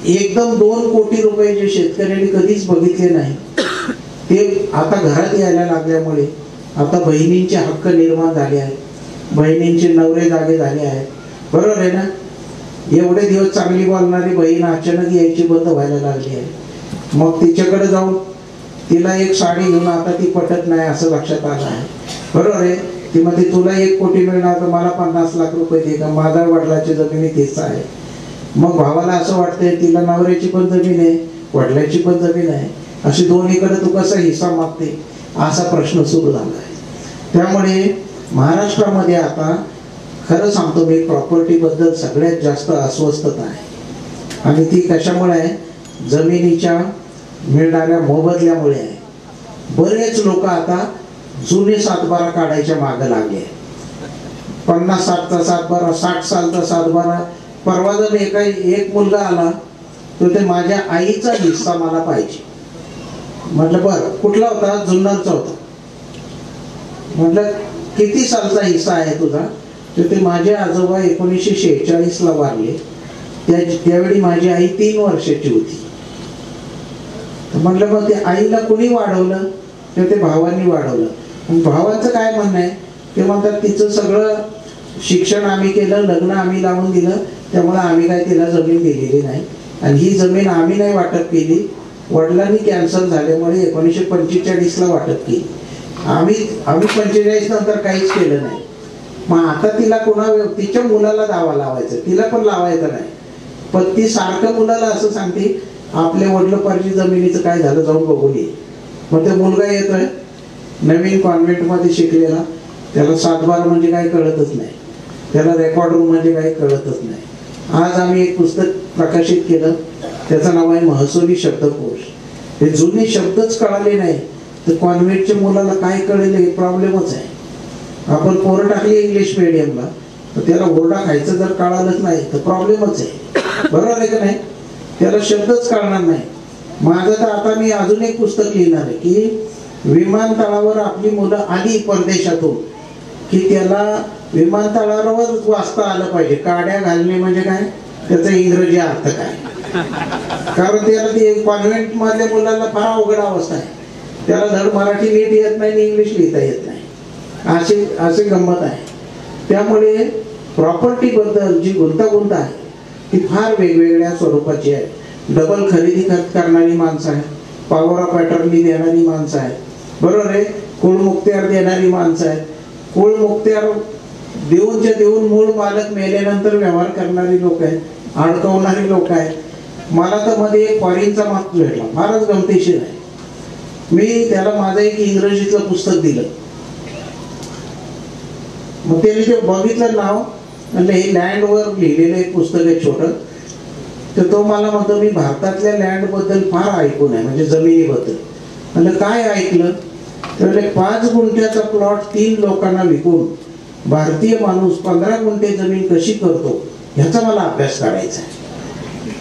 एकदम 2 कोटी रुपये जे शेतकऱ्यांनी कधीच बघितले नाही ते आता घरात यायला लागल्यामुळे आता बहिणींचे हक्क निर्माण झाले आहेत, बहिणींचे नवरे जागे झाले आहेत. बरोबर आहे ना. एवढे दिवस चांगली बोलणारी बहीण अचानक यायची बंद व्हायला लागली आहे. मग तिच्याकडे जाऊन तिला एक साडी घेऊन आता ती पटत नाही असं लक्षात आलं आहे. बरोबर आहे. ती मध्ये तुला 1 कोटी मिळणार तर मला 50 लाख रुपये दे का, माझ्या वडिलाची जमिनी तीच आहे. मग भावाला असं वाटतंय तिला नवऱ्याची पण जमीन आहे वडिलाची पण जमीन आहे, अशी दोन्हीकडे तू कसा हिस्सा मागते असा प्रश्न सुरू झाला आहे. त्यामुळे महाराष्ट्रामध्ये आता खरं सांगतो मी प्रॉपर्टीबद्दल सगळ्यात जास्त अस्वस्थता आहे आणि ती कशामुळे आहे? जमिनीच्या मिळणाऱ्या मोबदल्यामुळे आहे. बरेच लोक आता जुने सातबारा काढायच्या मागे लागले. 50-60चा सातबारा, 60 सालचा सातबारा. परवा जर एक मुलगा आला तर ते माझ्या आईचा हिस्सा मला पाहिजे. म्हटलं बरं कुठला होता? जुन्नरचा होता. म्हटलं किती सालचा हिस्सा आहे तुझा? तर ते माझे आजोबा 1946ला वारले. त्यावेळी माझी आई 3 वर्षाची होती. म्हटलं मग ते आईला कुणी वाढवलं? तर ते भावांनी वाढवलं. भावांचं काय म्हणणं आहे? ते म्हणतात तिचं सगळं शिक्षण आम्ही केलं, लग्न आम्ही लावून दिलं, त्यामुळे आम्ही काय तिला जमीन दिलेली नाही आणि ही जमीन आम्ही नाही वाटप केली, वडिलांनी कॅन्सर झाल्यामुळे 1945ला वाटप केली. आम्ही 45 नंतर काहीच केलं नाही. मग आता तिला तिच्या मुलाला दावा लावायचा, तिला पण लावायचं नाही. पण ती सारखं मुलाला असं सांगते आपल्या वडिलोपार्जित जमिनीचं काय झालं जाऊन बघून ये. मग ते मुलगा येतोय नवीन कॉन्व्हेंटमध्ये शिकलेला, त्याला सातबारा म्हणजे काय कळतच नाही, त्याला रेकॉर्ड रूम म्हणजे काही कळतच नाही. आज आम्ही एक पुस्तक प्रकाशित केलं, त्याचं नाव आहे महसुली शब्दकोश. हे जुने शब्दच कळाले नाही तर कॉन्व्हेंटच्या मुलाला काय कळेल हे प्रॉब्लेमच आहे. आपण पोरं टाकली इंग्लिश मिडियमला तर त्याला ओरडा खायचं जर कळालंच नाही तर प्रॉब्लेमच आहे. बरोबर आहे का नाही? त्याला शब्दच कळणार नाही. माझं तर आता मी अजून एक पुस्तक लिहिणार आहे की विमानतळावर आपली मुलं आली परदेशातून की त्याला विमानतळावर वाचता आलं पाहिजे. काड्या घालणे म्हणजे काय, त्याचा इंग्रजी अर्थ काय. कारण त्याला ते कॉन्व्हेंट मधल्या मुलाला फार अवघड अवस्था आहे. त्याला धड मराठी नीट येत नाही आणि इंग्लिश लिहिता येत नाही, असे गंमत आहे. त्यामुळे प्रॉपर्टी बद्दल जी गुंतागुंत आहे ती फार वेगवेगळ्या स्वरूपाची आहे. डबल खरेदी करणारी माणसं आहे, पॉवर ऑफ अटर्नी देणारी माणसं आहे, बरोबर आहे. कुळ मुक्त्यार देणारी माणसं आहेत. कुळ मुक्त्यार देऊनच्या देऊन मूळ मालक मेल्यानंतर व्यवहार करणारी लोक आहेत, अडकवणारी लोक आहेत. मला तर मध्ये एक फॉरिनचा माणूस भेटला, फारच गमतीशीर आहे. मी त्याला माझं एक इंग्रजीतलं पुस्तक दिलं. मग त्याने ते बघितलं नाव, म्हणजे हे लँडवर लिहिलेलं एक पुस्तक आहे छोटं. तर तो मला म्हणतो मी भारतातल्या लँड बद्दल फार ऐकून आहे, म्हणजे जमिनीबद्दल. म्हणजे काय ऐकलं तर 5 गुंठ्याचा प्लॉट 3 लोकांना विकून भारतीय माणूस 15 गुंठे जमीन कशी करतो ह्याचा मला अभ्यास करायचा आहे.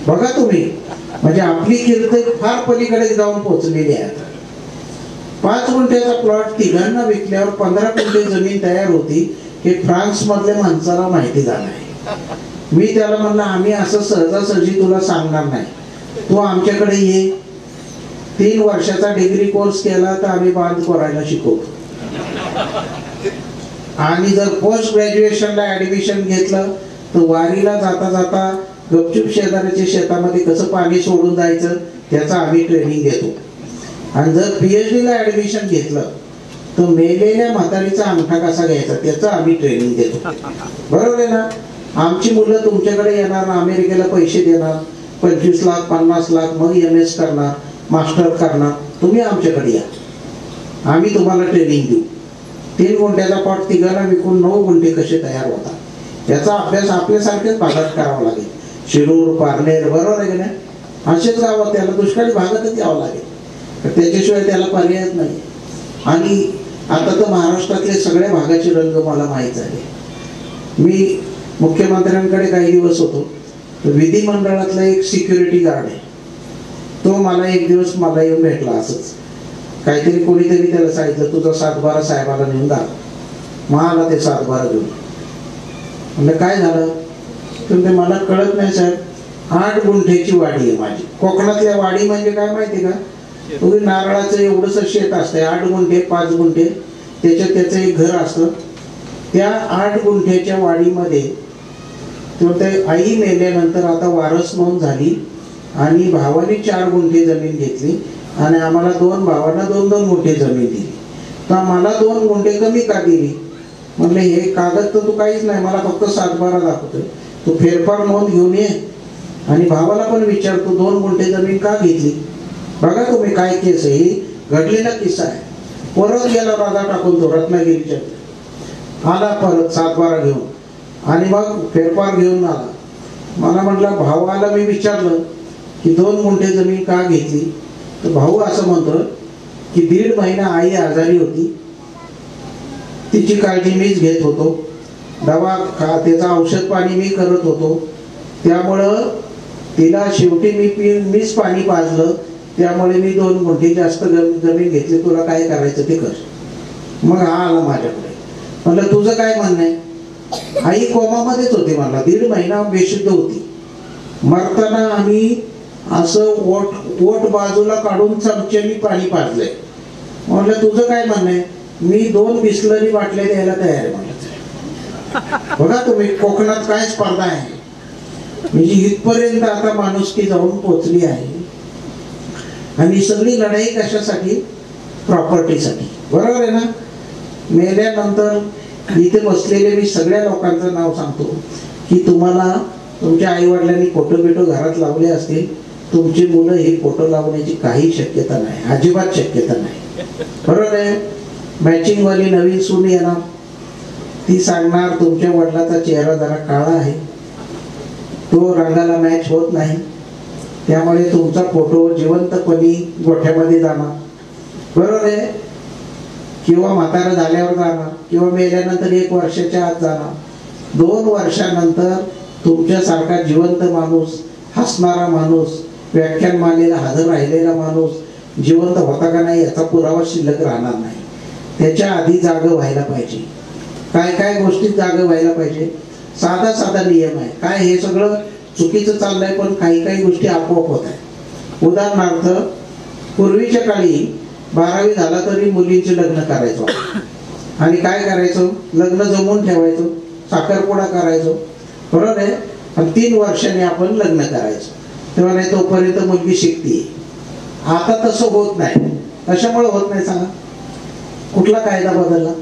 बघा तुम्ही, म्हणजे आपली कीर्ती फार पलीकडे जाऊन पोहोचलेली आहे. 5 गुंठ्याचा प्लॉट 3घांना विकल्यावर 15 गुंठे जमीन तयार होती हे फ्रान्स मधल्या माणसाला माहिती झालं आहे. मी त्याला म्हणलं आम्ही असं सहजासहजी तुला सांगणार नाही, तू आमच्याकडे ये. 3 वर्षाचा डिग्री कोर्स केला तर आम्ही बांध करायला शिकवतो. आणि जर पोस्ट ग्रॅज्युएशनला ऍडमिशन घेतलं तर वारीला जाता जाता गपचूप शेजाऱ्याच्या शेतामध्ये कसं पाणी सोडून जायचं त्याचा आम्ही ट्रेनिंग देतो. आणि जर PhD ला ऍडमिशन घेतलं तर मेलेल्या म्हातारीचा अंगठा कसा घ्यायचा त्याचं आम्ही ट्रेनिंग देतो. बरोबर आहे ना? आमची मुलं तुमच्याकडे येणार, अमेरिकेला पैसे देणार 25 लाख 50 लाख, मग MS करणार, मास्टर करणार. तुम्ही आमच्याकडे या, आम्ही तुम्हाला ट्रेनिंग देऊ. 3 गुंठ्याचा प्लॉट 3घांना विकून 9 गुंठे कसे तयार होतात याचा अभ्यास आपल्यासारखेच भागात करावा लागेल. शिरूर, पारनेर, बरोबर आहे की नाही? असेच गावात त्याला दुष्काळी भागातच यावं लागेल, त्याच्याशिवाय त्याला पर्यायच नाही. आणि आता तर महाराष्ट्रातले सगळ्या भागाचे रंग मला माहीत झाले. मी मुख्यमंत्र्यांकडे काही दिवस होतो, तर विधिमंडळातला एक सिक्युरिटी गार्ड आहे, तो मला एक दिवस मला येऊन भेटला. असंच काहीतरी कोणीतरी त्याला सांगितलं तुझा 7-12 साहेबाला नेऊन दा. मग आला ते 7-12 घेऊन. म्हणजे काय झालं तर ते मला कळत नाही साहेब, 8 गुंठ्याची वाडी आहे माझी. कोकणातल्या वाडी म्हणजे काय माहिती का, तुम्ही नारळाचं एवढंच शेत असतं, 8 गुंठे 5 गुंठे, त्याच्यात त्याचं एक घर असतं. त्या 8 गुंठ्याच्या वाडीमध्ये ते आई मेल्यानंतर आता वारस नोंद झाली आणि भावाने 4 गुंठे जमीन घेतली आणि आम्हाला 2 भावांना 2-2 गुंठे जमीन दिली. तर मला 2 गुंठे कमी का दिली? म्हणले हे कागद तर तू काहीच नाही, मला फक्त 7-12 दाखवतोय, तू फेरफार नोंद घेऊन ये आणि भावाला पण विचार तू 2 गुंठे जमीन का घेतली. बघा तुम्ही काय केस आहे, ही घडलेला किस्सा आहे. परत गेला राजा टाकून तो रत्नागिरीच्या, आला परत 7-12 घेऊन आणि मग फेरफार घेऊन आला. मला म्हटलं भावाला मी विचारलं की 2 गुंठे जमीन का घेतली, तर भाऊ असं म्हणतो की 1.5 महिना आई आजारी होती, तिची काळजी मीच घेत होतो, दवा त्याचं औषध पाणी मी करत होतो, त्यामुळं तिला शेवटी मीच पाणी पाजलं, त्यामुळे मी 2 गुंठे जास्त जमीन घेतली, तुला काय करायचं ते कर. मग हा आला माझ्याकडे. म्हटलं तुझं काय म्हणणं आहे? आई कोमामध्येच होती, मला 1.5 महिना बेशुद्ध होती. मरताना आम्ही असं ओठ बाजूला काढून चमच्यानी पाणी पाजलंय. म्हटलं तुझं काय म्हणणं आहे? मी 2 बिस्लरी बाटल्या द्यायला तयार आहे म्हटलं. बघा तुम्ही कोकणात काय स्पर्धा आहे, म्हणजे इथपर्यंत आता माणुसकी जाऊन पोचली आहे. आणि सगळी लढाई कशासाठी? प्रॉपर्टीसाठी. बरोबर आहे ना? मेल्यानंतर इथे बसलेले मी सगळ्या लोकांचं नाव सांगतो की तुम्हाला तुमच्या आई वडिलांनी फोटो बिटो घरात लावले असतील, तुमची मुलं हे फोटो लावण्याची काही शक्यता नाही, अजिबात शक्यता नाही. बरोबर आहे? मॅचिंग वाली नवीन सून येणार, ती सांगणार तुमच्या वडिलाचा चेहरा जरा काळा आहे, तो रंगाला मॅच होत नाही, त्यामुळे तुमचा फोटो जिवंतपणी गोठ्यामध्ये जाणार. बरोबर आहे? किंवा म्हातारा झाल्यावर जाणार, किंवा मेल्यानंतर 1 वर्षाच्या आत जाणार. 2 वर्षानंतर तुमच्यासारखा जिवंत माणूस, हसणारा माणूस, व्याख्यानमालेला हजर राहिलेला माणूस जिवंत होता का नाही याचा पुरावा शिल्लक राहणार नाही. त्याच्या आधी जागं व्हायला पाहिजे. काय काय गोष्टीत जागं व्हायला पाहिजे. साधा साधा नियम आहे. काय हे सगळं चुकीचं चाललंय, पण काही काही गोष्टी आपोआप होत आहे. उदाहरणार्थ, पूर्वीच्या काळी 12वी झाला तरी मुलींचे लग्न करायचो आणि काय करायचो, लग्न जमवून ठेवायचो, साखरपुडा करायचो, बरोबर आहे. आणि 3 वर्षांनी आपण लग्न करायचो, तेव्हा नाही तोपर्यंत मुलगी शिकते. आता तसं होत नाही. कशामुळे होत नाही सांगा? कुठला कायदा बदलला?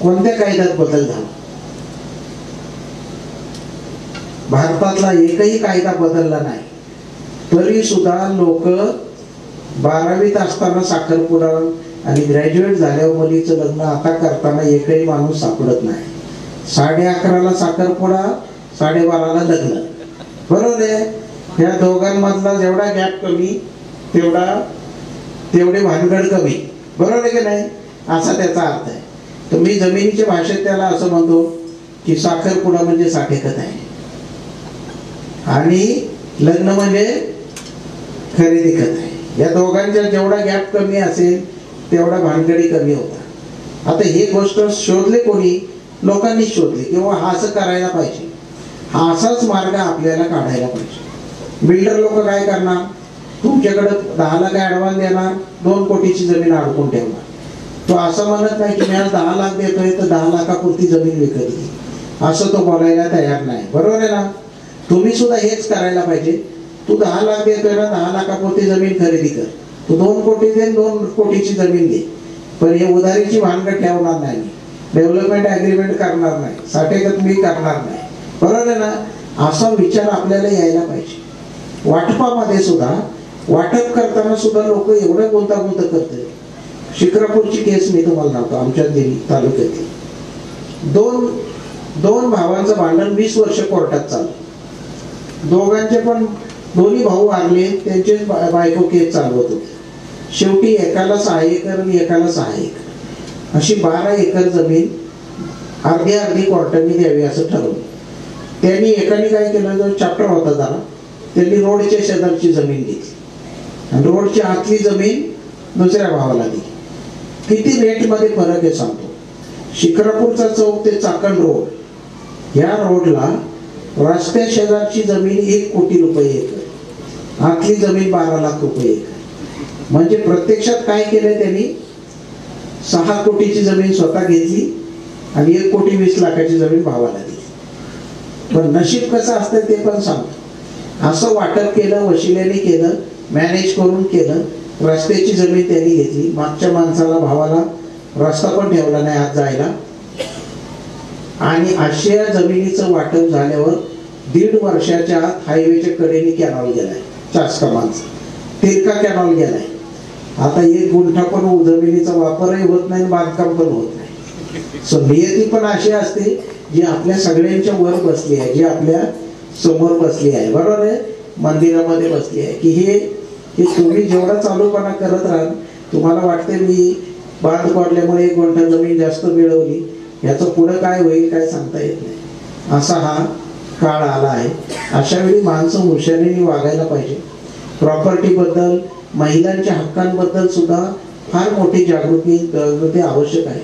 कोणत्या कायद्यात बदल झाला? भारतातला एकही कायदा बदलला नाही. तरी सुद्धा लोक 12वीत असताना साखरपुडा आणि ग्रॅज्युएट झाल्यावर मुलीचं लग्न आता करताना एकही माणूस सापडत नाही. 11:30ला साखरपुडा, 12:30ला लग्न, बरोबर आहे. ह्या दोघांमधला जेवढा गॅप कमी तेवढे भानगड कमी, बरोबर आहे की नाही? असा त्याचा अर्थ आहे. तर मी जमिनीच्या भाषेत त्याला असं म्हणतो की साखरपुडा म्हणजे साठेकत आहे आणि लग्न म्हणजे खरेदी खत आहे. या दोघांच्या जेवढा गॅप कमी असेल तेवढा भानगडी कमी होता. आता ही गोष्ट शोधले कोणी? लोकांनी शोधले किंवा हा असं करायला पाहिजे, हा असाच मार्ग आपल्याला काढायला पाहिजे. बिल्डर लोक काय करणार? तुमच्याकडे 10 लाख ॲडव्हान्स देणार, 2 कोटीची जमीन अडकून ठेवणार. तो असं म्हणत नाही की मी आज 10 लाख देतोय तर 10 लाखापुरती जमीन विकत घे, असं तो बोलायला तयार नाही, बरोबर आहे ना? तुम्ही सुद्धा हेच करायला पाहिजे. तू 10 लाख देतोय ना, 10 लाखापुरती जमीन खरेदी कर. तू 2 कोटी दे, 2 कोटीची जमीन घे. पण हे उधारीची भानगड ठेवणार नाही, डेव्हलपमेंट ॲग्रीमेंट करणार नाही, साठेकत मी करणार नाही, बरोबर आहे ना? असा विचार आपल्याला यायला पाहिजे. वाटपामध्ये सुद्धा, वाटप करताना सुद्धा लोक एवढं गुंतागुंत करते. शिक्रापूरची केस मी तुम्हाला सांगतो. आमच्या दिल्ली तालुक्यातील दोन भावांचं भांडण 20 वर्ष कोर्टात चाललं. दोघांचे पण दोन्ही भाऊ वारले, त्यांचे बायको केस चालवत होते. शेवटी एकाला 6 एकर आणि एकाला 6 एकर अशी 12 एकर जमीन अर्धी कोर्टाने द्यावी असं ठरवलं. त्यांनी एकाने काय केलं, जो चॅप्टर होता जरा, त्यांनी रोडच्या शेजारची जमीन घेतली आणि रोडची आतली जमीन दुसऱ्या भावाला दिली. किती रेटमध्ये फरक आहे सांगतो. शिक्रापूरचा चौक ते चाकण रोड, या रोडला रस्त्या शेजारची जमीन 1 कोटी रुपये एकर, आतली जमीन 12 लाख रुपये एकर. म्हणजे प्रत्यक्षात काय केलंय त्यांनी, 6 कोटीची जमीन स्वतः घेतली आणि 1 कोटी 20 लाखाची जमीन भावाला दिली. पण नशीब कसं असतं ते पण सांगतो. असं वाटप केलं, वशिल्याने केलं, मॅनेज करून केलं. रस्त्याची जमीन त्यांनी घेतली, मागच्या माणसाला भावाला रस्ता पण ठेवला नाही आत जायला. आणि अशा जमिनीचं वाटप झाल्यावर 1.5 वर्षाच्या आत हायवेच्या कडेने कॅनॉल गेलाय, चासकामांचा तिरका कॅनॉल गेलाय. आता 1 गुंठा पण जमिनीचा वापरही होत नाही, बांधकाम पण होत नाही. सो नियती पण अशी असते जी आपल्या सगळ्यांच्या वर बसली आहे, जी आपल्या समोर बसली आहे, बरोबर आहे, मंदिरामध्ये बसली आहे. की हे तुम्ही जेवढा चालूपणा करत राहाल, तुम्हाला वाटते मी बांध पडल्यामुळे 1 गुंठा जमीन जास्त मिळवली, याचं पुढं काय होईल काय सांगता येत नाही. असा हा काळ आला आहे. अशा वेळी माणसं हुशारीने वागायला पाहिजे. प्रॉपर्टीबद्दल, महिलांच्या हक्कांबद्दल सुद्धा फार मोठी जागृती आवश्यक आहे.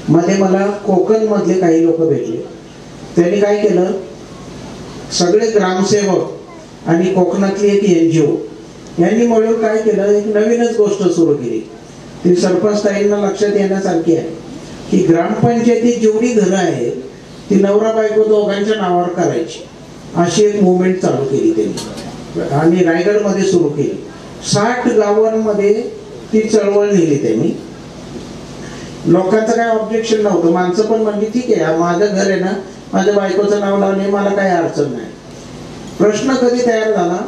मध्ये मला कोकणमधले काही लोक भेटले. त्यांनी काय केलं, सगळे ग्रामसेवक आणि कोकणातली एक NGO यांनी मिळून काय केलं, एक नवीनच गोष्ट सुरू केली. ती सरपंच ताईंना लक्षात येण्यासारखी आहे की ग्रामपंचायतीत जेवढी घरं आहेत ती नवरा बायको दोघांच्या नावावर करायची, अशी एक मुवमेंट चालू केली त्यांनी आणि रायगडमध्ये सुरू केली. 60 गावांमध्ये ती चळवळ नेली त्यांनी. लोकांचं काय ऑब्जेक्शन नव्हतं, माणसं पण म्हणजे ठीक आहे, माझं घर आहे ना, माझ्या बायकोचं नाव लावणे मला काही अडचण नाही. प्रश्न कधी तयार झाला,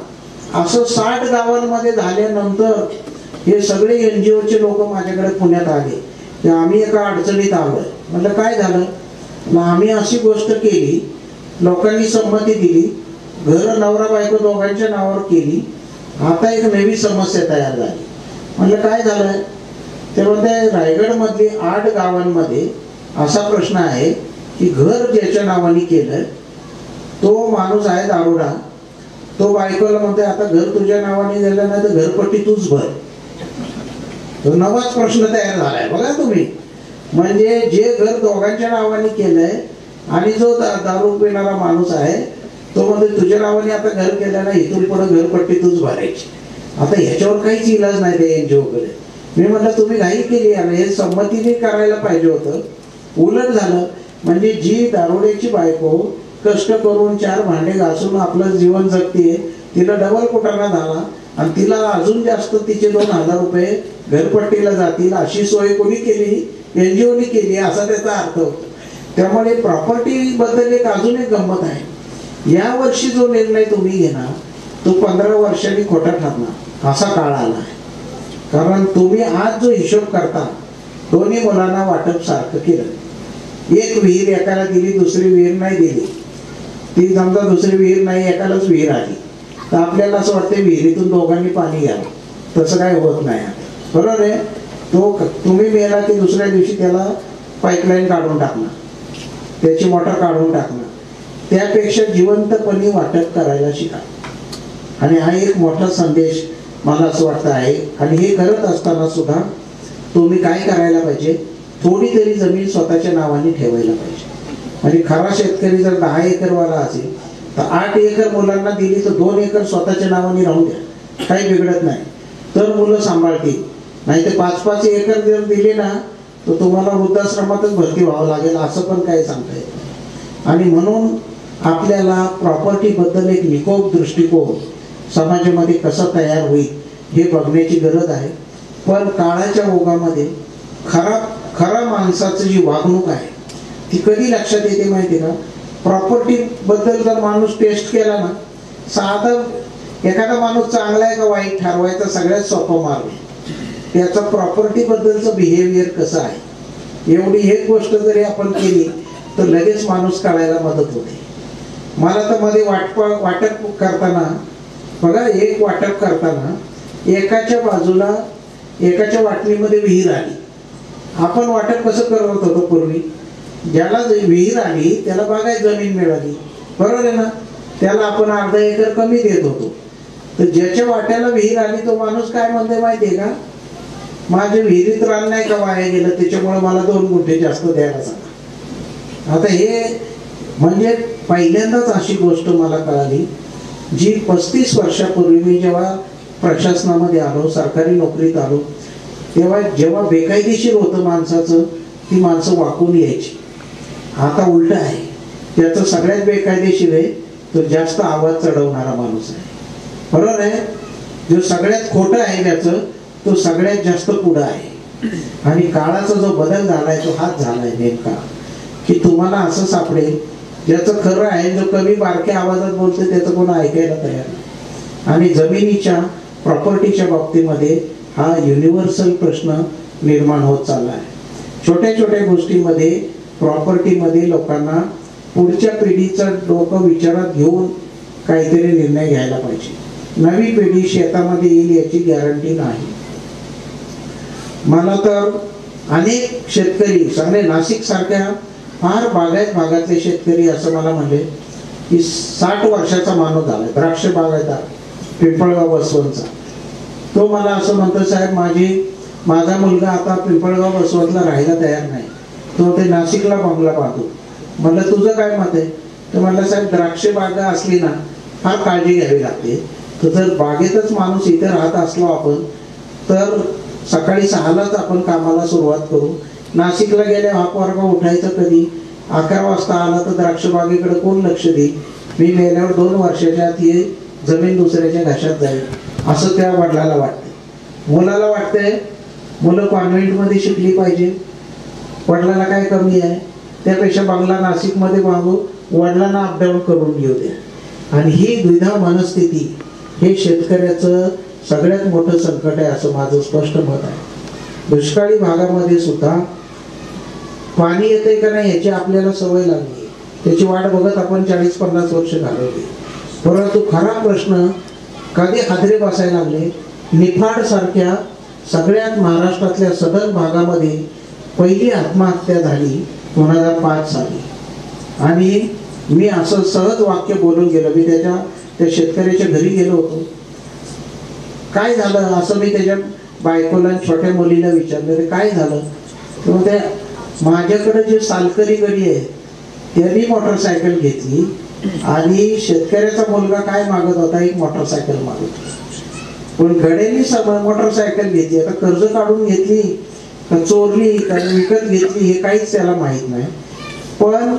असं 60 गावांमध्ये झाल्यानंतर हे सगळे NGOचे लोक माझ्याकडे पुण्यात आले की आम्ही एका अडचणीत आलोय. म्हटलं काय झालं, आम्ही अशी गोष्ट केली, लोकांनी संमती दिली, घर नवरा बायको दोघांच्या नावावर केली, आता एक नवी समस्या तयार झाली. म्हटलं काय झालंय, ते म्हणते रायगडमधली 8 गावांमध्ये असा प्रश्न आहे की घर ज्याच्या नावाने केलं तो माणूस आहे दारुडा, तो बायकोला म्हणते आता घर तुझ्या नावाने दिलं नाही तर घरपट्टी तूच भर. तो नवाच प्रश्न तयार झालाय बघा तुम्ही. म्हणजे जे घर दोघांच्या नावाने केलंय आणि जो दारू पिणारा माणूस आहे तो म्हणतो तुझ्या नावाने आता घर केलं ना, इथून पुढे घरपट्टी तूच भरायची. आता ह्याच्यावर काहीच इलाज नाही ते एनजीओ कडे. मी म्हटलं तुम्ही घाई केली आणि हे संमतीने करायला पाहिजे होतं. उलट झालं. म्हणजे जी दारुड्याची बायको कष्ट करून 4 भांडे घासून आपलं जीवन जगते, तिला डबल कुटाणा झाला आणि तिला अजून जास्त तिचे 2,000 रुपये घरपट्टीला जातील अशी सोय कोणी केली? एनजीओनी केली असा त्याचा अर्थ होतो. त्यामुळे प्रॉपर्टी बद्दल एक अजून एक गंमत आहे. या वर्षी जो निर्णय तुम्ही घेणार तो 15 वर्षांनी खोटा ठरणार असा काळ आला आहे. कारण तुम्ही आज जो हिशोब करता, दोन्ही मुलांना वाटप सारखं केलं. एक विहीर एकाला दिली, दुसरी विहीर नाही दिली. ती समजा दुसरी विहीर नाही, एकालाच विहीर आली, तर आपल्याला असं वाटतं विहिरीतून दोघांनी पाणी घ्यावं. तसं काय होत नाही. बरोबर आहे. तो तुम्ही मेला की दुसऱ्या दिवशी त्याला पाईपलाईन काढून टाकणार, त्याची मोटर काढून टाकणार. त्यापेक्षा जिवंतपणे वाटप करायला शिका. आणि हा एक मोठा संदेश मला असं वाटतं आहे. आणि हे करत असताना सुद्धा तुम्ही काय करायला पाहिजे, थोडी तरी जमीन स्वतःच्या नावाने ठेवायला पाहिजे. आणि खरा शेतकरी जर 10 एकरवाला असेल तर 8 एकर मुलांना दिली तर 2 एकर स्वतःच्या नावाने राहून द्या, काही बिघडत नाही. तर मुलं सांभाळतील. नाही तर 5-5 एकर जर दिले ना तर तुम्हाला वृद्धाश्रमातच भरती व्हावं लागेल, असं पण काही सांगता येत नाही. आणि म्हणून आपल्याला प्रॉपर्टीबद्दल एक निकोप दृष्टिकोन समाजामध्ये कसा तयार होईल हे बघण्याची गरज आहे. पण काळाच्या ओघामध्ये खरा माणसाचं जी वागणूक आहे ती कधी लक्षात येते माहिती का? प्रॉपर्टी बद्दल जर माणूस टेस्ट केला ना, साधा एखादा माणूस चांगला आहे का वाईट ठरवायचा सगळ्यात सोपा मार्ग आहे. त्याचा प्रॉपर्टी बद्दलचं बिहेवियर कसं आहे एवढी एक गोष्ट जरी आपण केली तर लगेच माणूस कळायला मदत होते. मला तर मध्ये वाटप करताना बघा, एक वाटप करताना एकाच्या बाजूला एकाच्या वाटणीमध्ये विहीर आली. आपण वाटप कसं करत होतो पूर्वी? ज्याला विहीर आली त्याला बागायत जमीन मिळाली, बरोबर आहे ना, त्याला आपण अर्धा एकर कमी देत होतो. तर ज्याच्या वाट्याला विहीर आली तो माणूस काय म्हणते माहितीये का? माझ्या विहिरीत रान नाही का वाया गेलं, त्याच्यामुळे मला 2 गुंठे जास्त द्यायला सांगा. आता हे म्हणजे पहिल्यांदाच अशी गोष्ट मला कळाली जी 35 वर्षापूर्वी मी जेव्हा प्रशासनामध्ये आलो, सरकारी नोकरीत आलो, तेव्हा जेव्हा बेकायदेशीर होतं माणसाचं, ती माणसं वाकून यायची. आता उलट आहे. त्याचं सगळ्यात बेकायदेशीर आहे तो जास्त आवाज चढवणारा माणूस आहे, बरोबर आहे. जो सगळ्यात खोटं आहे त्याचं तो सगळ्यात जास्त पुढं आहे. आणि काळाचा जो बदल झालाय तो हाच झालाय नेमका, की तुम्हाला असं सापडेल ज्याचं खरं आहे, जो कमी बारक्या आवाजात बोलतो त्याचं कोण ऐकायला तयार नाही. आणि जमिनीच्या प्रॉपर्टीच्या बाबतीमध्ये हा युनिव्हर्सल प्रश्न निर्माण होत चालला आहे. छोट्या छोट्या गोष्टीमध्ये प्रॉपर्टीमध्ये लोकांना पुढच्या पिढीचं डोकं विचारात घेऊन काहीतरी निर्णय घ्यायला पाहिजे. नवी पिढी शेतामध्ये येईल याची गॅरंटी नाही. मला तर अनेक शेतकरी सगळे नाशिक सारख्या फार बागायत भागातले शेतकरी असं मला म्हणले की 60 वर्षाचा माणूस झालाय, द्राक्ष बागायतदार, पिंपळगाव बसवंतचा. तो मला असं म्हणतो, साहेब माझा मुलगा आता पिंपळगाव बसवंतला राहायला तयार नाही, तो ते नाशिकला बंगला बांधतो. म्हणलं तुझं काय मत आहे? तर म्हणलं साहेब द्राक्ष बागा असली ना फार काळजी घ्यावी लागते. तर जर बागेतच माणूस इथे राहत असलो आपण तर सकाळी 6लाच आपण कामाला सुरुवात करू. नाशिकला गेल्या हा पोरगा उठायचं कधी? 11 वाजता आला तर द्राक्ष बागेकडे कोण लक्ष देईल? मी मेल्यावर 2 वर्षाच्या आत ही जमीन दुसऱ्याच्या घशात जाईल असं त्या वडिलाला वाटते. मुलाला वाटतंय मुलं कॉन्व्हेंटमध्ये शिकली पाहिजे, वडिलांना काय कमी आहे, त्यापेक्षा बंगला नाशिकमध्ये बांधू, वडिलांना अपडाऊन करून घेऊ द्या. आणि ही द्विधा मनस्थिती हे शेतकऱ्याचं सगळ्यात मोठं संकट आहे असं माझं स्पष्ट मत आहे. दुष्काळी भागामध्ये सुद्धा पाणी येते का नाही याची आपल्याला सवय लागली, त्याची वाट बघत आपण 40-50 वर्ष घालवली. परंतु खरा प्रश्न कधी हादरे बसायला लागले? निफाड सारख्या सगळ्यात महाराष्ट्रातल्या सदन भागामध्ये पहिली आत्महत्या झाली 2005 साली. आणि मी असं सहज वाक्य बोलून गेलो. मी त्या शेतकऱ्याच्या घरी गेलो होतो. काय झालं असं मी त्याच्या बायकोला छोट्या मुलीला विचारलं, काय झालं? तेव्हा त्या माझ्याकडे जे सालकरी गडी आहे त्यांनी मोटरसायकल घेतली आणि शेतकऱ्याचा मुलगा काय मागत होता, एक मोटरसायकल मागत होता. पण गड्यांनी मोटरसायकल घेतली. आता कर्ज काढून घेतली का चोरली का विकत घेतली हे काहीच त्याला माहित नाही. पण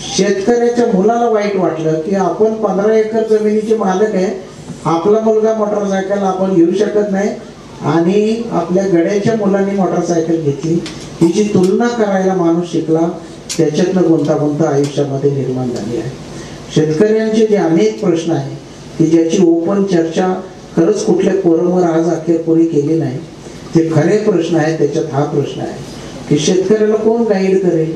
शेतकऱ्याच्या मुलाला वाईट वाटलं की आपण 15 एकर जमिनीचे मालक आहे, आपला मुलगा मोटरसायकल आपण घेऊ शकत नाही आणि आपल्या गड्याच्या मुलांनी मोटरसायकल घेतली. हिची तुलना करायला माणूस शिकला. त्याच्यातनं गुंतागुंत आयुष्यामध्ये निर्माण झाली आहे. शेतकऱ्यांचे जे अनेक प्रश्न आहे की ज्याची ओपन चर्चा खरंच कुठल्या फोरमवर आज अखेर कोणी केली नाही, ते खरे प्रश्न आहेत. त्याच्यात हा प्रश्न आहे की शेतकऱ्याला कोण गाईड करेल,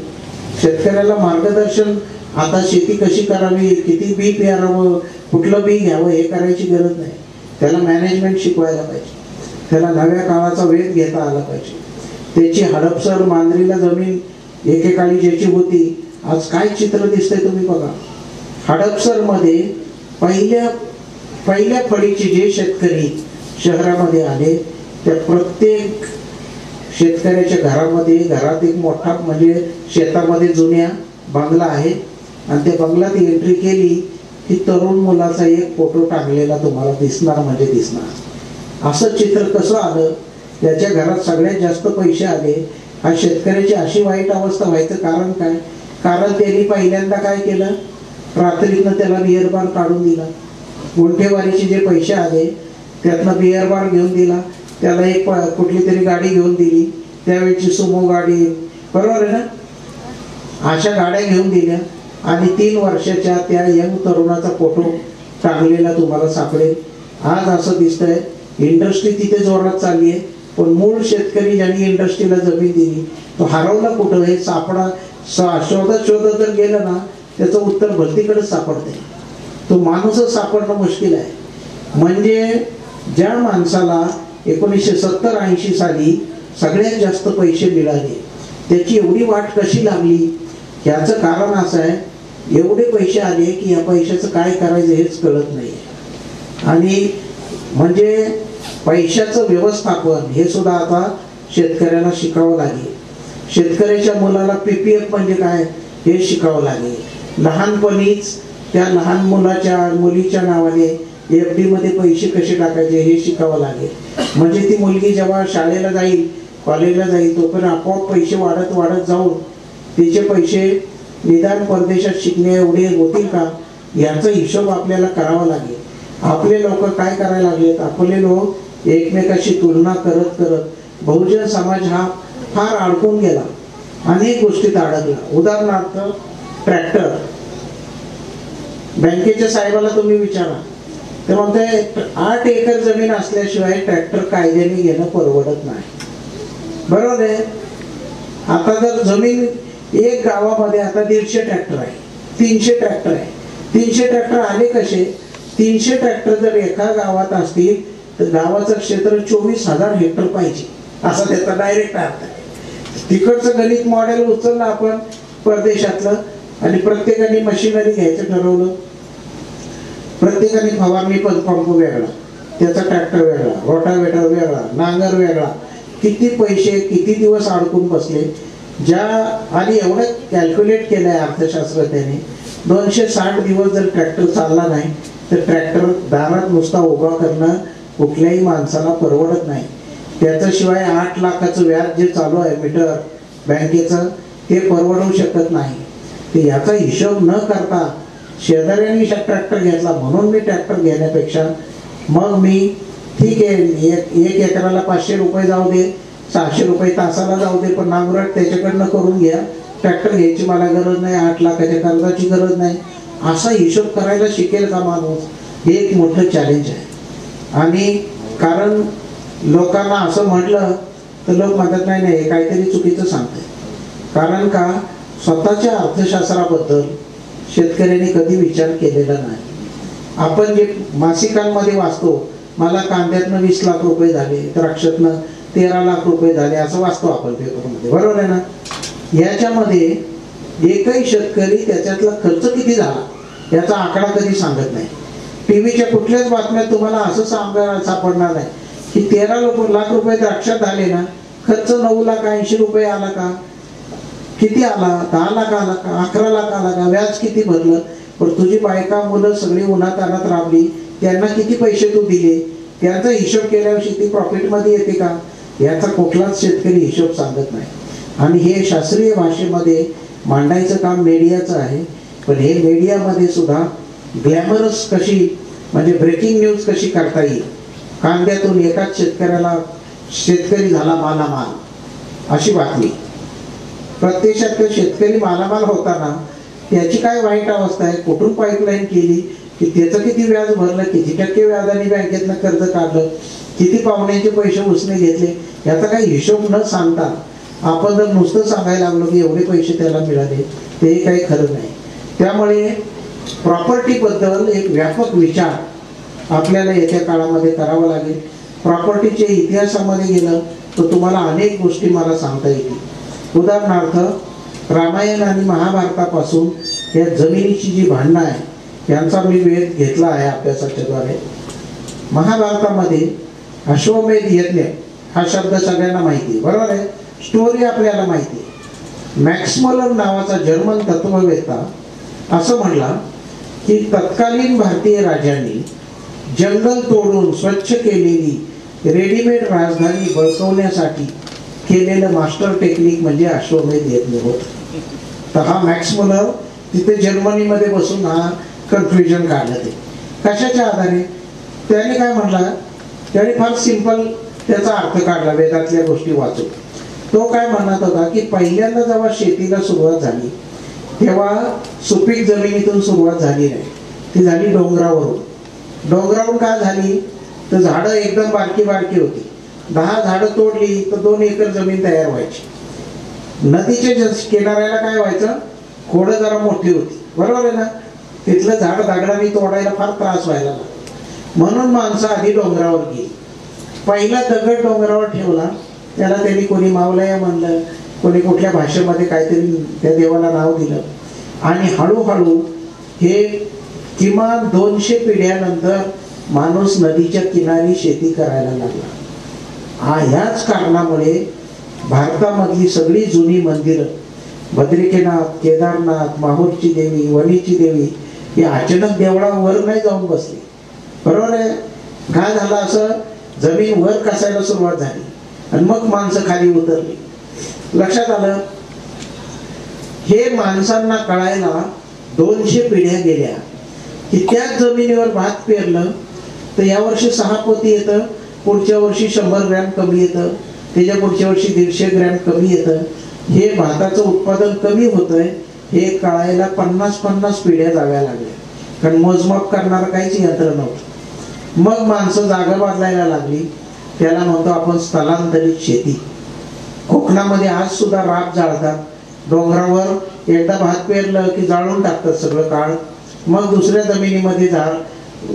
शेतकऱ्याला मार्गदर्शन. आता शेती कशी करावी, किती बी पेरावं, कुठलं बी घ्यावं हे करायची गरज नाही. त्याला मॅनेजमेंट शिकवायला पाहिजे, त्याला नव्या काळाचा वेध घेता आला पाहिजे. त्याची हडपसर मांजरीला जमीन एकेकाळी ज्याची होती, आज काय चित्र दिसतंय तुम्ही बघा. हडपसर मध्ये पहिल्या फळीचे जे शेतकरी शहरामध्ये आले त्या प्रत्येक शेतकऱ्याच्या घरात एक मोठा म्हणजे शेतामध्ये जुन्या बंगला आहे आणि त्या बंगल्यात एंट्री केली की तरुण मुलाचा एक फोटो टाकलेला तुम्हाला दिसणार म्हणजे दिसणार. असं चित्र कसं आलं? त्याच्या घरात सगळ्यात जास्त पैसे आले. हा शेतकऱ्याची अशी वाईट अवस्था व्हायचं कारण काय? कारण त्यांनी पहिल्यांदा काय केलं, रात्रीतनं त्याला बिअर बार काढून दिला. गुंठेवारीचे जे पैसे आले त्यातनं बिअर बार घेऊन दिला. त्याला एक कुठली तरी गाडी घेऊन दिली, त्यावेळची सुमो गाडी, बरोबर आहे ना, अशा गाड्या घेऊन दिल्या आणि 3 वर्षाच्या त्या यंग तरुणाचा फोटो टाकलेला तुम्हाला सापडेल. आज असं दिसतंय इंडस्ट्री तिथे जोरात चालली आहे, पण मूळ शेतकरी ज्यांनी इंडस्ट्रीला जमीन दिली तो हरवला कुठं हे शोधत जर गेलं ना त्याचं उत्तर भलतीकडेच सापडते. तो माणूसच सापडणं मुश्किल आहे. म्हणजे ज्या माणसाला 1970-80 साली सगळ्यात जास्त पैसे मिळाले त्याची एवढी वाट कशी लागली? याचं कारण असं आहे, एवढे पैसे आले की या पैशाचं काय करायचं हेच कळत नाही. आणि म्हणजे पैशाचं व्यवस्थापन हे सुद्धा आता शेतकऱ्याला शिकावं लागेल. शेतकऱ्याच्या मुलाला PPF म्हणजे काय हे शिकावं लागेल. लहानपणीच त्या लहान मुलीच्या नावाने FD मध्ये पैसे कसे टाकायचे हे शिकावं लागेल. म्हणजे ती मुलगी जेव्हा शाळेला जाईल, कॉलेजला जाईल, तोपर्यंत आपोआप पैसे वाढत जाऊन तिचे पैसे निदान परदेशात शिकणे एवढे होतील का याचा हिशोब आपल्याला करावा लागेल. आपले लोक काय करायला लागलेत, आपले लोक एकमेकाशी तुलना करत करत बहुजन समाज हा फार अडकून गेला, अनेक गोष्टीत अडकला. उदाहरणार्थ ट्रॅक्टर. बँकेच्या साहेबाला तुम्ही विचारा ते म्हणते 8 एकर जमीन असल्याशिवाय ट्रॅक्टर कायद्याने घेणं परवडत नाही, बरोबर आहे. आता जर जमीन एक गावामध्ये आता 150 ट्रॅक्टर आहे, 300 ट्रॅक्टर आहे. 300 ट्रॅक्टर आले कसे? 300 ट्रॅक्टर जर एका गावात असतील तर गावाचं क्षेत्र 24,000 हेक्टर पाहिजे, असा त्याचा डायरेक्ट अर्थ आहे. तिकडचं गणित मॉडेल उचललं आपण परदेशातलं आणि प्रत्येकाने मशिनरी घ्यायचं ठरवलं. प्रत्येकाने फवारणी पंप वेगळा, त्याचा ट्रॅक्टर वेगळा, रोटावेटर वेगळा, नांगर वेगळा. किती पैसे किती दिवस अडकून बसले. आणि एवढं कॅल्क्युलेट केलंय अर्थशास्त्रज्ञांनी, 260 दिवस जर ट्रॅक्टर चालला नाही तर ट्रॅक्टर दारात नुसता उभा करणं कुठल्याही माणसाला परवडत नाही. त्याच्याशिवाय 8 लाखाचं व्याज जे चालू आहे मीटर बँकेचं ते परवडू शकत नाही. ते याचा हिशोब न करता शेजाऱ्यांनी ट्रॅक्टर घेतला म्हणून मी ट्रॅक्टर घेण्यापेक्षा मग मी ठीक आहे 1 एकराला 500 रुपये जाऊ दे, 600 रुपये तासाला जाऊ दे, पण नांगरट त्याच्याकडनं करून घ्या. ट्रॅक्टर घ्यायची मला गरज नाही, 8 लाखाच्या कर्जाची गरज नाही, असा हिशोब करायला शिकेल का माणूस? हे एक मोठं चॅलेंज आहे. आणि कारण लोकांना असं म्हटलं तर लोक म्हणतात नाही नाही काहीतरी चुकीचं सांगते. कारण का स्वतःच्या अर्थशास्त्राबद्दल शेतकऱ्यांनी कधी विचार केलेला नाही. आपण जे मासिकांमध्ये वाचतो, मला कांद्यातनं 20 लाख रुपये झाले, द्राक्षातनं 13 लाख रुपये झाले, असं वाचतो आपण पेपरमध्ये, बरोबर आहे ना. याच्यामध्ये एकही शेतकरी त्याच्यातला खर्च किती झाला याचा आकडा कधी सांगत नाही. टीव्हीच्या कुठल्याच बातम्यात तुम्हाला असं सापडणार नाही की 13 लाख रुपये द्राक्षात आले ना, खर्च 9,80,000 आला का, किती आला, 10 लाख आला का, 11 लाख आला का, व्याज किती भरलं, पण तुझी बायका मुलं सगळी उन्हात आणत राबली, त्यांना किती पैसे तू दिले, त्यांचा हिशोब केल्यावर शेती प्रॉफिटमध्ये येते का, याचा कुठलाच शेतकरी हिशोब सांगत नाही. आणि हे शास्त्रीय भाषेमध्ये मांडायचं काम मीडियाचं आहे. पण हे मीडियामध्ये सुद्धा ग्लॅमरस कशी, म्हणजे ब्रेकिंग न्यूज कशी करता येईल, कांद्यातून एकाच शेतकरी झाला मालामाल अशी बातमी. प्रत्यक्षात शेतकरी मालामाल होताना त्याची काय वाईट अवस्था आहे, कुठून पाईपलाईन केली, की त्याचं किती व्याज भरलं, किती टक्के व्याजाने बँकेतनं कर्ज काढलं, किती पाहुण्यांचे पैसे उसने घेतले, याचा काही हिशोब न सांगता आपण जर नुसतं सांगायला लागलो की एवढे पैसे त्याला मिळाले, ते काही खरं नाही. त्यामुळे प्रॉपर्टीबद्दल एक व्यापक विचार आपल्याला येत्या काळामध्ये करावा लागेल. प्रॉपर्टीच्या इतिहासामध्ये गेलं तर तुम्हाला अनेक गोष्टी मला सांगता येतील. उदाहरणार्थ रामायण आणि महाभारतापासून या जमिनीची जी भांडणं आहे यांचा मी वेध घेतला आहे अभ्यासाच्या द्वारे. महाभारतामध्ये अश्वमेध यज्ञ हा शब्द सगळ्यांना माहिती आहे, बरोबर आहे. स्टोरी आपल्याला माहिती आहे. मॅक्समलन नावाचा जर्मन तत्ववेत्ता असं म्हणला की तत्कालीन भारतीय राजांनी जंगल तोडून स्वच्छ केलेली रेडीमेड राजधानी बसवण्यासाठी केलेलं मास्टर टेक्निक म्हणजे अश्वमेध यज्ञ होतं. तर हा मॅक्समलर तिथे जर्मनीमध्ये बसून हा कन्फ्युजन काढलं. ते कशाच्या आधारे, त्याने काय म्हणला, त्याने फार सिंपल त्याचा अर्थ काढला वेदातल्या गोष्टी वाचून. तो काय म्हणत होता की पहिल्यांदा जेव्हा शेतीला सुरुवात झाली तेव्हा सुपीक जमिनीतून सुरुवात झाली नाही, ती झाली डोंगरावरून. डोंगरावरून काय झाली तर झाडं एकदम बारकी बारकी होती. 10 झाडं तोडली तर 2 एकर जमीन तयार व्हायची. नदीच्या किनाऱ्याला काय व्हायचं, खोडं जरा मोठी होती, बरोबर आहे ना, तिथलं झाड दगडाने तोडायला फार त्रास व्हायला लागला. म्हणून माणसं आधी डोंगरावर गेली. पहिला दगड डोंगरावर ठेवला, त्याला त्यांनी कोणी मावलया म्हणलं, कोणी कुठल्या भाषेमध्ये काहीतरी त्या देवाला नाव दिलं. आणि हळूहळू हे किमान 200 पिढ्यानंतर माणूस नदीच्या किनारी शेती करायला लागला. ह्याच कारणामुळे भारतामधली सगळी जुनी मंदिरं, बद्रिकेनाथ, केदारनाथ, माहूरची देवी, वणीची देवी, ही अचानक देवळावर नाही जाऊन बसली, बरोबर आहे. काय झालं, असं जमीन वर कसायला सुरुवात झाली आणि मग माणसं खाली उतरली. लक्षात आलं. हे माणसांना कळायला 200 पिढ्या गेल्या की त्याच जमिनीवर भात पेरलं तर यावर्षी 6 पोती येतं, पुढच्या वर्षी 100 ग्रॅम कमी येतं, त्याच्या पुढच्या वर्षी 150 ग्रॅम कमी येतं. हे भाताचं उत्पादन कमी होतंय हे कळायला 50-50 पिढ्या जाव्या लागल्या, कारण मोजमाप करणारं काहीच यंत्र नव्हतं. मग माणसं जागा बदलायला लागली. त्याला म्हणतो आपण स्थलांतरित शेती. कोकणामध्ये आज सुद्धा राब जाळतात. डोंगरावर एकदा भात पेरलं की जाळून टाकतात सगळं काळ, मग दुसऱ्या जमिनीमध्ये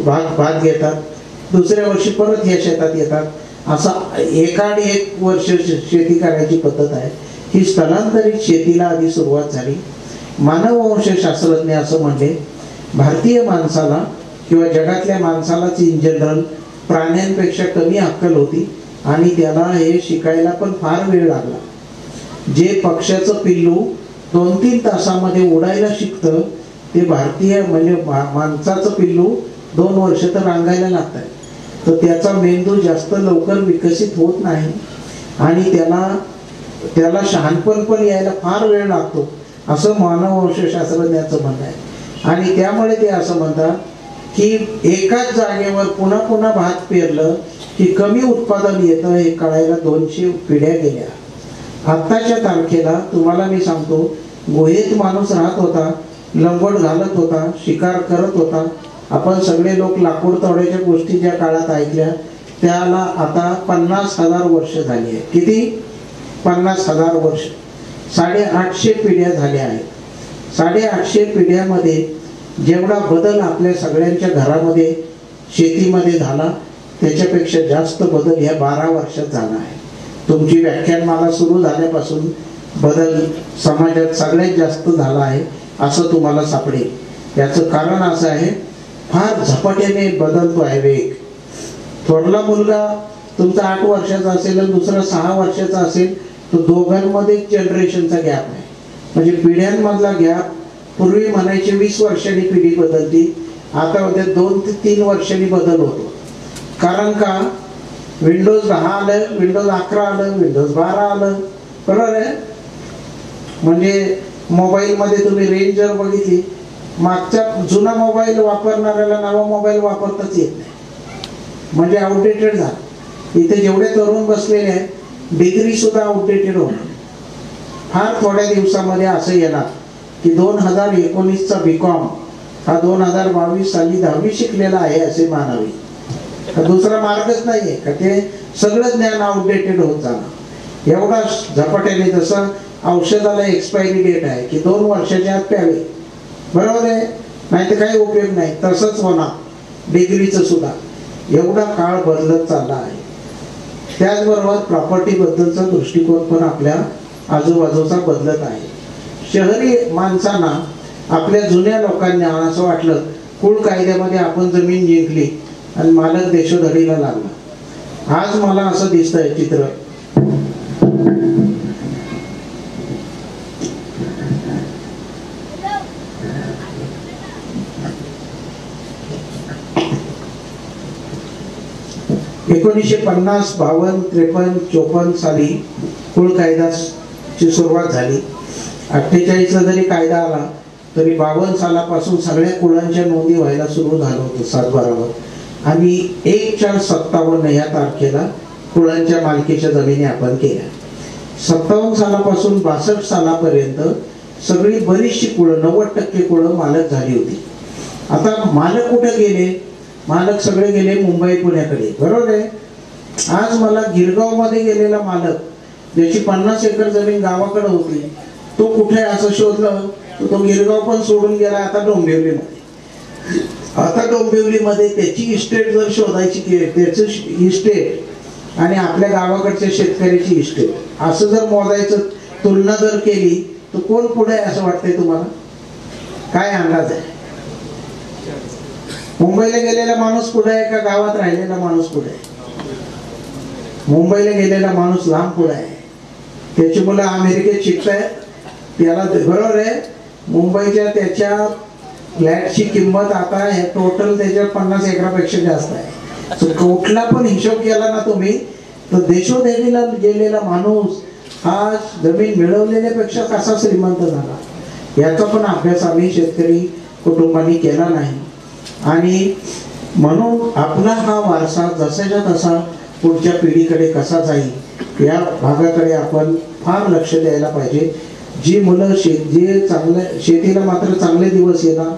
भात घेतात, दुसऱ्या वर्षी परत या शेतात येतात. असा एकाड एक वर्ष शेती करायची पद्धत आहे. ही स्थलांतरित शेतीला आधी सुरुवात झाली. मानववंशशास्त्रज्ञ असं म्हणले, भारतीय माणसाला किंवा जगातल्या माणसालाच इन जनरल प्राण्यांपेक्षा कमी अक्कल होती आणि त्याला हे शिकायला पण फार वेळ लागला. जे पक्ष्याचं पिल्लू 2-3 तासामध्ये उडायला शिकतं ते भारतीय म्हणजे माणसाचं पिल्लू 2 वर्ष तर रांगायला लागत आहे. तर त्याचा मेंदू जास्त लवकर विकसित होत नाही आणि त्याला शहाणपण पण यायला फार वेळ लागतो असं मानववंशशास्त्रज्ञाचं म्हणणं आहे. आणि त्यामुळे ते असं म्हणतात की एकाच जागेवर पुन्हा पुन्हा भात पेरलं की कमी उत्पादन येतं हे कळायला 200 पिढ्या गेल्या. आत्ताच्या तारखेला तुम्हाला मी सांगतो, गुहेत माणूस राहत होता, लंगोट घालत होता, शिकार करत होता. आपण सगळे लोक लाकूड तोडायच्या गोष्टी ज्या काळात ऐकल्या त्याला आता 50,000 वर्ष झाली आहे. किती? 50,000 वर्ष. 850 पिढ्या झाल्या आहेत. 850 पिढ्यामध्ये जेवढा बदल आपल्या सगळ्यांच्या घरामध्ये शेतीमध्ये झाला त्याच्यापेक्षा जास्त बदल ह्या 12 वर्षात झाला आहे. तुमची व्याख्यानमाला सुरू झाल्यापासून बदल समाजात सगळ्यात जास्त झाला आहे असं तुम्हाला सापडेल. याचं कारण असं आहे, फार झपाट्याने बदलतो आहे वेग. थोरला मुलगा तुमचा 8 वर्षाचा असेल आणि दुसरा 6 वर्षाचा असेल, तो दोघांमध्ये जनरेशनचा गॅप आहे. म्हणजे पिढ्यांमधला गॅप. पूर्वी म्हणायचे 20 वर्षांनी पिढी बदलती, आता होत्या 2 ते 3 वर्षांनी बदल होतो. कारण का, विंडोज 10 आलं, विंडोज 11 आलं, विंडोज 12 आलं, बरोबर आहे. म्हणजे मोबाईलमध्ये तुम्ही रेंज जर बघितली, मागच्या जुना मोबाईल वापरणाऱ्याला नवा मोबाईल वापरताच येत नाही, म्हणजे आउटडेटेड झाला. इथे जेवढे तरुण बसलेले आहेत, डिग्री सुद्धा आउटडेटेड होणार. फार थोड्या दिवसामध्ये असं येणार की 2019चा BCom हा 2022 साली 10वी शिकलेला आहे असे मानावे. दुसरा मार्गच नाहीये का, ते सगळं ज्ञान आउटडेटेड होत जाणार एवढा झपाट्याने. जसं औषधाला एक्सपायरी डेट आहे की 2 वर्षाच्या आत प्यावे, बरोबर आहे, नाही तर काही उपयोग नाही. तसंच होणार डिग्रीचं सुद्धा. एवढा काळ बदलत चालला आहे. त्याचबरोबर प्रॉपर्टी बद्दलचा दृष्टिकोन पण आपल्या आजूबाजूचा बदलत आहे. शहरी माणसांना आपल्या जुन्या लोकांना असं वाटलं, कुळ कायद्यामध्ये आपण जमीन जिंकली आणि मालक देशोधडीला लागला. आज मला असं दिसतंय चित्र, एकोणीसशे 50, 52, 53, 54 साली कुळ कायद्याची सुरुवात झाली. 48ला जरी कायदा आला तरी 52 सालापासून सगळ्या कुळांच्या नोंदी व्हायला सुरू झालं होतं सातबारावर. आणि 1/4/57 या तारखेला कुळांच्या मालकीच्या जमिनी आपण केल्या. 57 सालापासून 62 सालापर्यंत सगळी बरीचशी कुळं, 90% कुळं मालक झाली होती. आता मालक कुठे गेले? मालक सगळे गेले मुंबई पुण्याकडे, बरोबर आहे. आज मला गिरगाव मध्ये गेलेला मालक, ज्याची 50 एकर जमीन गावाकडे होती, तो कुठे असं शोधलं, तो गिरगाव पण सोडून गेला. आता डोंबिवलीमध्ये त्याची इस्टेट जर शोधायची, त्याचं इस्टेट आणि आपल्या गावाकडच्या शेतकऱ्याची इस्टेट असं जर मोजायचं, तुलना जर केली, तर कोण पुढे आहे असं वाटतंय तुम्हाला? काय अंदाज आहे? मुंबईला गेलेला माणूस पुढे आहे का गावात राहिलेला माणूस पुढे आहे? मुंबईला गेलेला माणूस लांब पुढे आहे. त्याची मुलं अमेरिकेत शिकतायत, त्याला बरोबर आहे. मुंबईच्या त्याच्या फ्लॅटची किंमत आता टोटल त्याच्या 50 एकरापेक्षा जास्त आहे. कुठला पण हिशोब केला ना तुम्ही, तर देशोधडीला गेलेला माणूस हा जमीन मिळवलेल्यापेक्षा कसा श्रीमंत झाला, याचा पण अभ्यास आम्ही शेतकरी कुटुंबांनी केला नाही. आणि म्हणून आपला हा वारसा जसाच्या तसा पुढच्या पिढीकडे कसा जाईल या भागाकडे आपण फार लक्ष द्यायला पाहिजे. जी मुलं जे चांगल्या शेतीला मात्र चांगले दिवस येणार,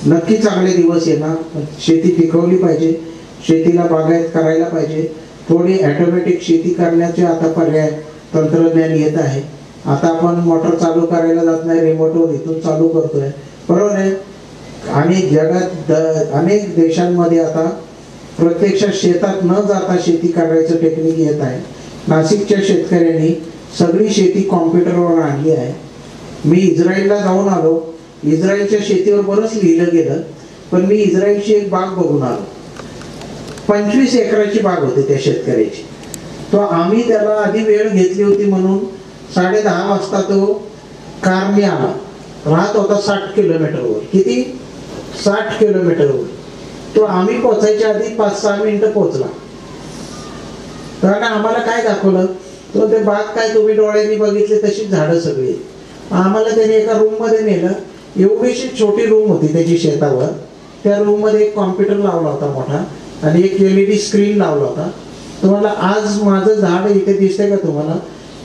नक्की चांगले दिवस येणार. शेती पिकवली पाहिजे, शेतीला बागायत करायला पाहिजे. थोडी ऑटोमॅटिक शेती करण्याचे आता पर्याय तंत्रज्ञान येत आहे. आता आपण मोटर चालू करायला जात नाही, रिमोटवर इथून चालू करतोय, बरोबर आहे. आणि जगात अनेक देशांमध्ये आता प्रत्यक्षात शेतात न जाता शेती करायचं टेक्निक येत आहे. नाशिकच्या शेतकऱ्यांनी सगळी शेती कॉम्प्युटरवर आणली आहे. मी इस्रायलला जाऊन आलो, इस्रायलच्या शेतीवर बरंच लिहिलं गेलं, पण मी इस्रायलची एक बाग बघून आलो. 25 एकराची बाग होती त्या शेतकऱ्याची. तो आम्ही त्याला आधी वेळ घेतली होती म्हणून 10:30 वाजता तो कारने आला. राहत होता 60 किलोमीटरवर. किती? 60 किलोमीटरवर. तो आम्ही पोहोचायच्या आधी 5-6 मिनिटं पोहोचला. कारण आम्हाला काय दाखवलं, तो ते बाग काय तुम्ही डोळ्यांनी बघितली तशी झाडं सगळी. आम्हाला त्याने एका रूम मध्ये नेलं. एवढीशी छोटी रूम होती त्याची शेतावर. त्या रूम मध्ये एक कॉम्प्युटर लावला होता मोठा आणि एक LED स्क्रीन लावला होता. तुम्हाला आज माझं झाड इथे दिसतंय का तुम्हाला?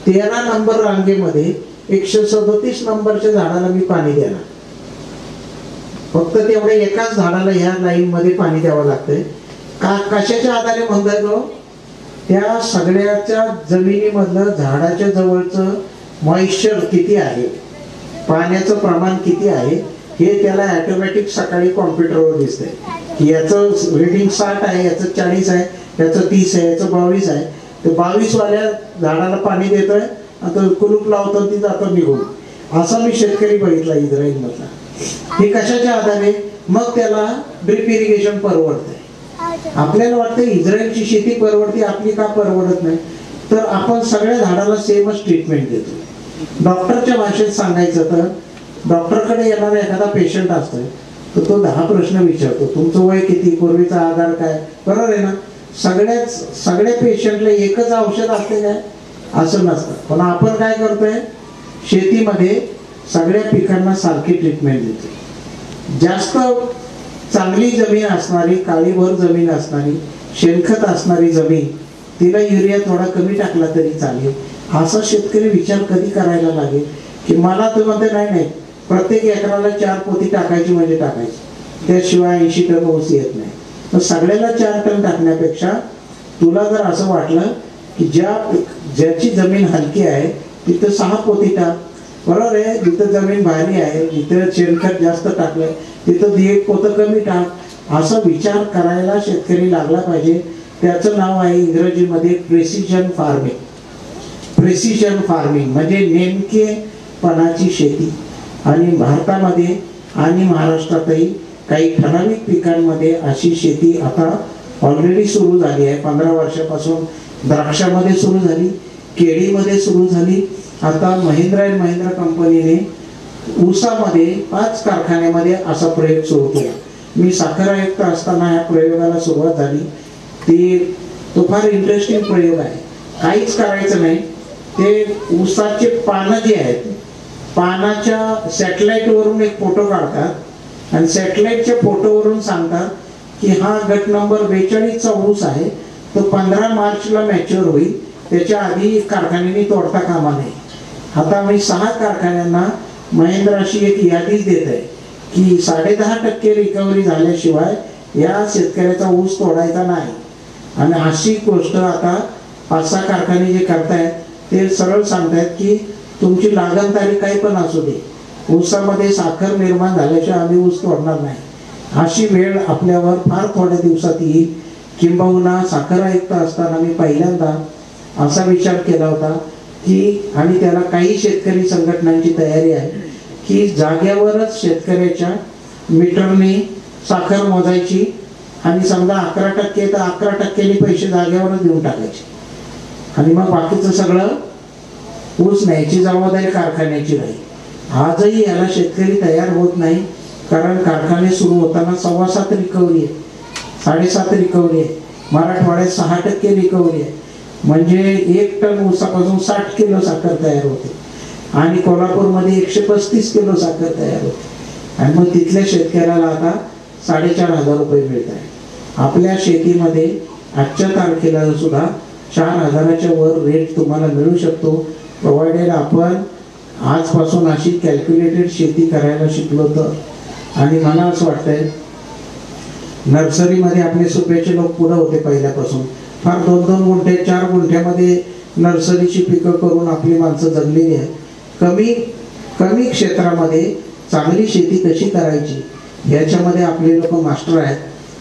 13 नंबर रांगेमध्ये 137 नंबरच्या झाडाला मी पाणी देणार. फक्त तेवढ्या एकाच झाडाला ह्या लाईन मध्ये पाणी द्यावं लागतंय. कशाच्या आधारे म्हणताय तो? त्या सगळ्याच्या जमिनीमधलं झाडाच्या जवळचं मॉइश्चर किती आहे, पाण्याचं प्रमाण किती आहे, हे त्याला ऑटोमॅटिक सकाळी कॉम्प्युटरवर दिसतंय. याचं रिडिंग 60 आहे, याचं 40 आहे, याचं 30 आहे, याचं 22 आहे. तर 22 वाल्या झाडाला पाणी देतोय आता कुलूप लावतो ती जातो निघून. असा मी शेतकरी बघितला इस्रायलमधला. हे कशाच्या आधारे? मग त्याला ड्रिप इरिगेशन परवडतंय. आपल्याला वाटतं इस्रायलची शेती परवडते, आपली का परवडत नाही? तर आपण सगळ्या झाडाला सेमच ट्रीटमेंट देतो. डॉक्टरच्या भाषेत सांगायचं तर डॉक्टरकडे येणारा एखादा पेशंट असतोय तर तो 10 प्रश्न विचारतो. तुमचं वय किती, पूर्वीचा आजार काय, बरोबर आहे ना? सगळ्या पेशंटला एकच औषध असते काय? असं नसतं. पण आपण काय करतोय, शेतीमध्ये सगळ्या पिकांना सारखी ट्रीटमेंट देतो. जास्त चांगली जमीन असणारी, काळीभोर जमीन असणारी, शेणखत असणारी जमीन, तिला युरिया थोडा कमी टाकला तरी चालेल. असा शेतकरी विचार कधी करायला लागेल की मला तर म्हणते नाही प्रत्येक एकराला 4 पोती टाकायची म्हणजे टाकायची, त्याशिवाय 80 टन ऊस येत नाही. तर सगळ्याला 4 टन टाकण्यापेक्षा तुला जर असं वाटलं की ज्याची जमीन हलकी आहे तिथं 6 पोती टाक, बरोबर आहे. जिथं जमीन भारी आहे, जिथं शेणखत जास्त टाकलंय तिथं 1 पोतं कमी टाक. असा विचार करायला शेतकरी लागला पाहिजे. त्याचं नाव आहे इंग्रजीमध्ये प्रेसिजन फार्मिंग. प्रेसिजन फार्मिंग म्हणजे नेमकेपणाची शेती. आणि भारतामध्ये आणि महाराष्ट्रातही काही ठराविक पिकांमध्ये अशी शेती आता ऑलरेडी सुरू झाली आहे. 15 वर्षापासून द्राक्षामध्ये सुरू झाली, केळीमध्ये सुरू झाली. आता महिंद्रा अँड महिंद्रा कंपनीने ऊसामध्ये 5 कारखान्यामध्ये असा प्रयोग सुरू केला. मी साखर आयुक्त असताना या प्रयोगाला सुरुवात झाली. तो फार इंटरेस्टिंग प्रयोग आहे. काहीच करायचं नाही. ते ऊसाचे पानं जे आहेत, पानाच्या सॅटेलाइटवरून एक फोटो काढतात आणि सॅटेलाइटच्या फोटोवरून सांगतात की हा गट नंबर 42चा ऊस आहे, तो 15 मार्चला मॅच्युअर होईल, त्याच्या आधी कारखान्याने तोडता कामा नये. आता आम्ही 6 कारखान्यांना महिंद्राशी एक यादीच देत आहे की 10.5% रिकव्हरी झाल्याशिवाय या शेतकऱ्याचा ऊस तोडायचा नाही. आणि अशी गोष्ट आता 5-6 कारखाने जे करतायत ते सरळ सांगतायत की तुमची लागण तारीख काही पण असू दे, ऊसामध्ये साखर निर्माण झाल्याशिवाय आम्ही ऊस तोडणार नाही. अशी वेळ आपल्यावर फार थोड्या दिवसात येईल. किंबहुना साखर आयुक्त असताना मी पहिल्यांदा असा विचार केला होता की, आणि त्याला काही शेतकरी संघटनांची तयारी आहे की जाग्यावरच शेतकऱ्याच्या मीटरने साखर मोजायची आणि समजा 11% तर 11%नी पैसे जाग्यावरच देऊन टाकायचे आणि मग बाकीचं सगळं ऊस न्यायची जबाबदारी कारखान्याची राहील. आजही याला शेतकरी तयार होत नाही, कारण कारखाने सुरू होताना 7.25 रिकव्हरी आहे, 7.5 रिकव्हरी आहे. मराठवाड्यात 6% रिकव्हरी आहे. म्हणजे 1 टन ऊसापासून 60 किलो साखर तयार होते आणि कोल्हापूरमध्ये 135 किलो साखर तयार होते. आणि मग तिथल्या शेतकऱ्याला आता 4,500 रुपये मिळत आहे. आपल्या शेतीमध्ये आजच्या तारखेला सुद्धा 4,000च्या वर रेट तुम्हाला मिळू शकतो, प्रोव्हाइडेड आपण आजपासून अशी कॅल्क्युलेटेड शेती करायला शिकलो तर. आणि मला असं वाटतंय नर्सरीमध्ये आपले सुप्याचे लोक पुढे होते पहिल्यापासून. फार 2-2 गुंठे 4 गुंठ्यामध्ये नर्सरीची पिकं करून आपली माणसं जगलेली आहेत. कमी क्षेत्रामध्ये चांगली शेती कशी करायची याच्यामध्ये आपले लोक मास्टर आहेत.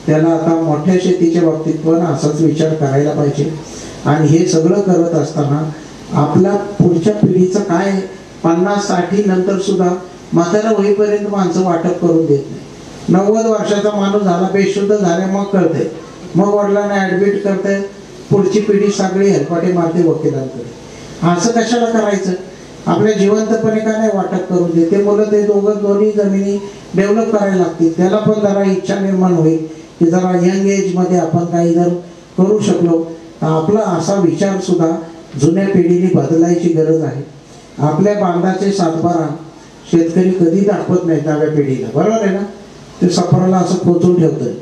त्याला आता मोठ्या शेतीच्या बाबतीत पण असाच विचार करायला पाहिजे. आणि हे सगळं करत असताना आपल्या पुढच्या पिढीचं काय, 50-60 नंतर सुद्धा म्हातारा होईपर्यंत माणसं वाटप करून देत नाही. 90 वर्षाचा माणूस झाला, बेशुद्ध झाल्या मग कळते, मग वडिलांना ॲडमिट करते, पुढची पिढी सगळी हेलपाटे मारते वकिलांकडे. असं कशाला करायचं? आपल्या जिवंतपणे का नाही वाटप करून देते? ते मुलं ते दोन्ही जमिनी डेव्हलप करायला लागतील. त्याला पण जरा इच्छा निर्माण होईल की जरा यंग एजमध्ये आपण काही जर करू शकलो तर आपला असा विचार सुद्धा जुन्या पिढीने बदलायची गरज आहे. आपल्या बांधाचे 7-12 शेतकरी कधी दाखवत नाही नव्या पिढीला, बरोबर आहे ना? ते सफराला असं पोचून ठेवतंय.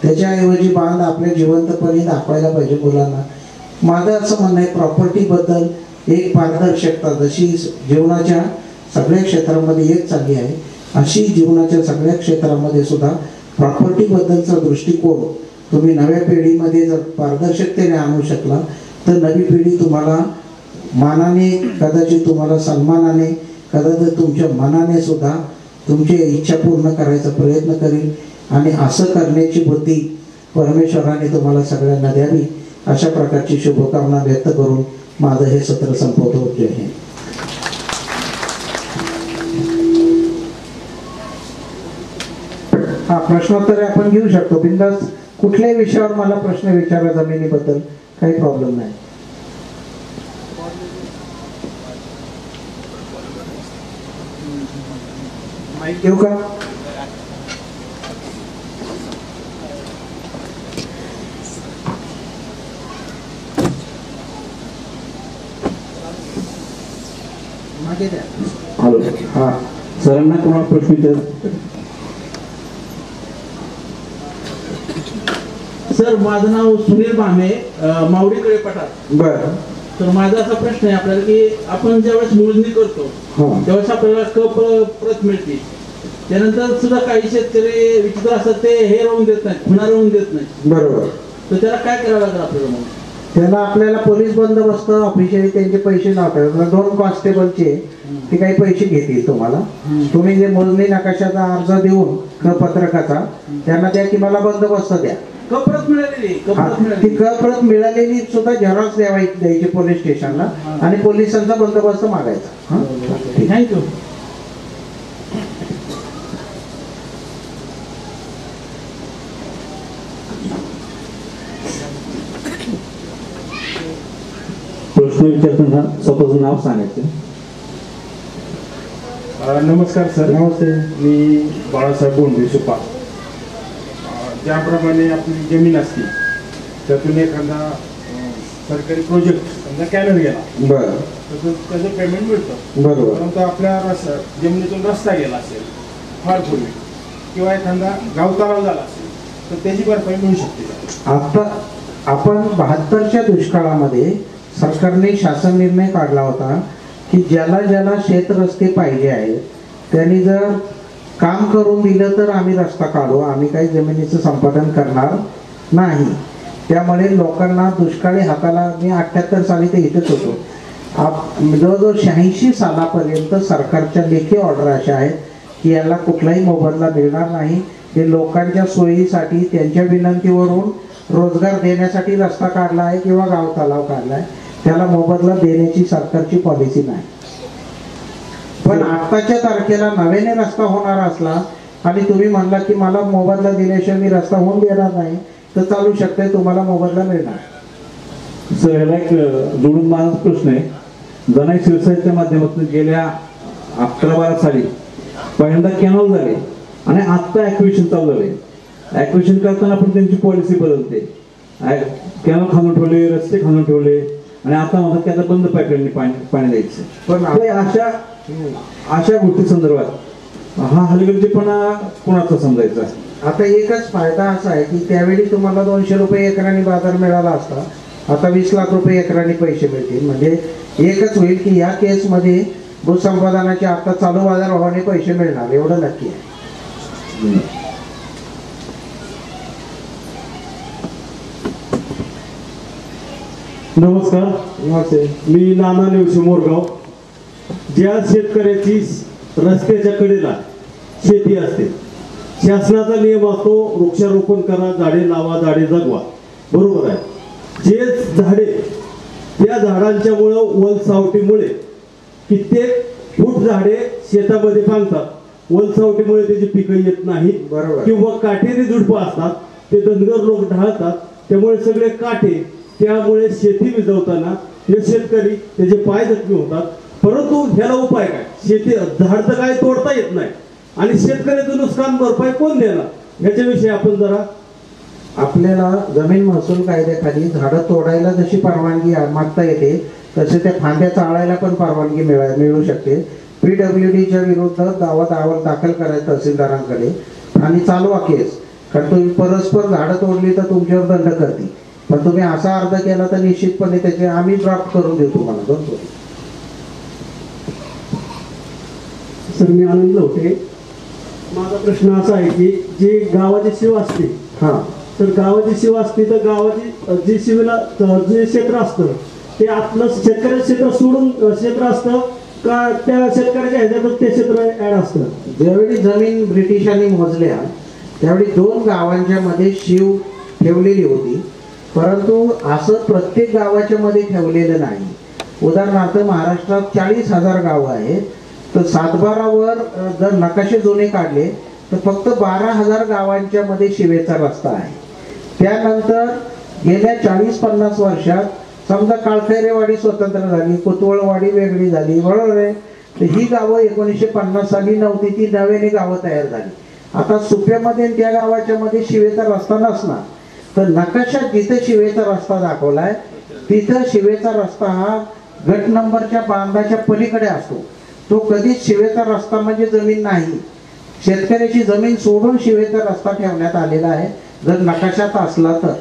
त्याच्याऐवजी बांध आपल्या जिवंतपणे दाखवायला पाहिजे मुलांना. माझं असं म्हणणं आहे प्रॉपर्टीबद्दल एक पारदर्शकता जशी जीवनाच्या सगळ्या क्षेत्रामध्ये येत चालली आहे, अशी जीवनाच्या सगळ्या क्षेत्रामध्ये सुद्धा प्रॉपर्टीबद्दलचा दृष्टिकोन तुम्ही नव्या पिढीमध्ये जर पारदर्शकतेने आणू शकला तर नवी पिढी तुम्हाला मानाने, कदाचित तुम्हाला सन्मानाने, कदाचित तुमच्या मनाने सुद्धा तुमची इच्छा पूर्ण करायचा प्रयत्न करेल. आणि असं करण्याची बुद्धी परमेश्वराने तुम्हाला सगळ्यांना द्यावी अशा प्रकारची शुभकामना व्यक्त करून माझं हे सत्र संपवतो. जय हिंद. हा, प्रश्नोत्तर आपण घेऊ शकतो बिंदास. कुठल्याही विषयावर मला प्रश्न विचारा जमिनीबद्दल, काही प्रॉब्लेम नाही. माहिती देऊ का? हॅलो, हा सरांना कोणाला प्रश्न विचार. सर, माझं नाव सुनील भामे, मावडीकडे पठार. बरं. तर माझा असा प्रश्न आहे आपल्याला की आपण ज्यावेळेस मोजणी करतो त्यावेळेस आपल्याला प्रत मिळते. त्यानंतर सुद्धा काही शेतकरी विचित्र असतात, ते हे राहून देत नाही, खुणा राहून देत नाही. बरोबर. तर त्याला काय करावं लागेल आपल्याला? मग त्याला आपल्याला पोलीस बंदोबस्त ऑफिशियली त्यांचे पैसे लावतात. 2 कॉन्स्टेबलचे ते काही पैसे घेतील तुम्हाला. तुम्ही जे मोजणी नकाशाचा अर्ज देऊन पत्रकाचा त्यांना द्या की मला बंदोबस्त द्या. कप्रत मिळालेली ती कप्रत मिळालेली सुद्धा झेरॉक्स द्यायची पोलीस स्टेशनला आणि पोलिसांचा बंदोबस्त मागायचा. थँक्यू. प्रश्न विचारताना स्वतःचं नाव सांगायचं. नमस्कार सर. नमस्ते. मी बाळासाहेब बोंडे सुपा. ज्याप्रमाणे आपली जमीन असते त्यातून एखादा सरकारी प्रोजेक्ट समजा कॅनल गेला, बरं, तसं त्याचं पेमेंट मिळतं. बरोबर. परंतु आपल्या जमिनीतून रस्ता गेला असेल फार पूर्वी किंवा एखादा गाव तलाव झाला असेल तर त्याची भरपाई मिळू शकते. आता आपण 72च्या दुष्काळामध्ये सरकारने शासन निर्णय काढला होता की ज्याला ज्याला शेत रस्ते पाहिजे आहेत त्यांनी जर काम करून दिलं तर आम्ही रस्ता काढू, आम्ही काही जमिनीचं संपादन करणार नाही. त्यामुळे लोकांना दुष्काळी हाताला, मी 78 साली ते इथेच होतो, जवळजवळ 86 सालापर्यंत सरकारच्या लेखी ऑर्डर अशा आहेत की याला कुठलाही मोबदला मिळणार नाही. हे लोकांच्या सोयीसाठी त्यांच्या विनंतीवरून रोजगार देण्यासाठी रस्ता काढला आहे किंवा गाव तलाव काढला आहे, त्याला मोबदला देण्याची सरकारची पॉलिसी नाही. पण आत्ताच्या तारखेला नव्याने रस्ता होणार असला आणि तुम्ही म्हणला की मला मोबदला दिल्याशिवाय मी रस्ता होऊन देणार नाही तर चालू शकते, तुम्हाला मोबदला मिळणार. सर, ह्याला एक जोडून माझा प्रश्न आहे. जनाई शिवसाहेबच्या माध्यमातून गेल्या 11-12 साली पहिल्यांदा कॅनॉल झाले आणि आत्ता ॲक्विशन चालू झाले. ॲक्विशन करताना पण त्यांची पॉलिसी बदलते. कॅनॉल खांदून ठेवले, रस्ते खांदून ठेवले आणि आता म्हणतात की आता बंद पाईपलाईनने पाणी द्यायचं. पण अशा गोष्टी संदर्भात हा हलगर्जीपणा कोणाचा समजायचा? आता एकच फायदा असा आहे की त्यावेळी तुम्हाला 200 रुपये एकराने बाजार मिळाला असता, आता 20 लाख रुपये एकराने पैसे मिळतील. म्हणजे एकच होईल की या केसमध्ये भूसंपादनाचे आता चालू बाजार भावाने पैसे मिळणार, एवढं नक्की आहे. नमस्कार. मी नाना नेवसे, मोरगाव. ज्या शेतकऱ्याची रस्त्याच्या कडेला शेती असते, शासनाचा नियम असतो वृक्षारोपण करा, झाडे लावा, झाडे जगवा. बरोबर आहे. जे झाडे, त्या झाडांच्या वलसावटीमुळे कित्येक फूट झाडे शेतामध्ये बांधतात. वलसावटीमुळे त्याची पिकं येत नाहीत. बरोबर. किंवा काटेरी झुडपं असतात, ते धनगर लोक ढाळतात, त्यामुळे सगळे काटे, त्यामुळे शेती विजवताना हे शेतकरी त्याचे पाय जखमी होतात. परंतु ह्याला उपाय काय? शेती झाड तर काय तोडता येत नाही आणि शेतकऱ्याचं नुकसान भरपाई कोण देणार? ह्याच्याविषयी आपण जरा. आपल्याला जमीन महसूल कायद्याखाली झाडं तोडायला जशी परवानगी मागता येते तसे त्या फांद्या चाळायला पण परवानगी मिळू शकते. PWDच्या विरुद्ध दावा दाखल करायचा तहसीलदारांकडे आणि चालवा केस, कारण तुम्ही परस्पर झाडं तोडली तर तुमच्यावर दंड करतील. पण तुम्ही असा अर्ज केला तर निश्चितपणे त्याचे आम्ही ड्राफ्ट करून देऊ तुम्हाला. दोन सर, मी आनंद होते. माझा प्रश्न असा आहे की जी गावाची शिव असते, तर गावाची शिव असते तर गावाची जी शिवेला जे क्षेत्र असतं ते आपलं शेतकऱ्याचं क्षेत्र सोडून क्षेत्र असतं का त्या शेतकऱ्याच्या ह्याच्यातच ते क्षेत्र ऍड असतं? ज्यावेळी जमीन ब्रिटिशांनी मोजल्या त्यावेळी 2 गावांच्या मध्ये शिव ठेवलेली होती, परंतु असं प्रत्येक गावाच्या मध्ये ठेवलेलं नाही. उदाहरणार्थ महाराष्ट्रात 40,000 गावं आहेत, तर 7/12वर जर नकाशे जुने काढले तर फक्त 12,000 गावांच्या मध्ये शिवेचा रस्ता आहे. त्यानंतर गेल्या 40-50 वर्षात समजा काळखैरेवाडी स्वतंत्र झाली, कुतवळवाडी वेगळी झाली, बरोबर आहे. तर ही गावं 1950 साली नव्हती, ती नव्याने गावं तयार झाली. आता सुप्यामध्ये त्या गावाच्या मध्ये शिवेचा रस्ता नसणार, तर नकाशात जिथे शिवेचा रस्ता दाखवलाय तिथं शिवेचा रस्ता हा गट नंबरच्या बांधाच्या पलीकडे असतो. तो कधीच शिवेचा रस्ता म्हणजे जमीन नाही, शेतकऱ्याची जमीन सोडून शिवेचा रस्ता ठेवण्यात आलेला आहे जर नकाशात असला तर.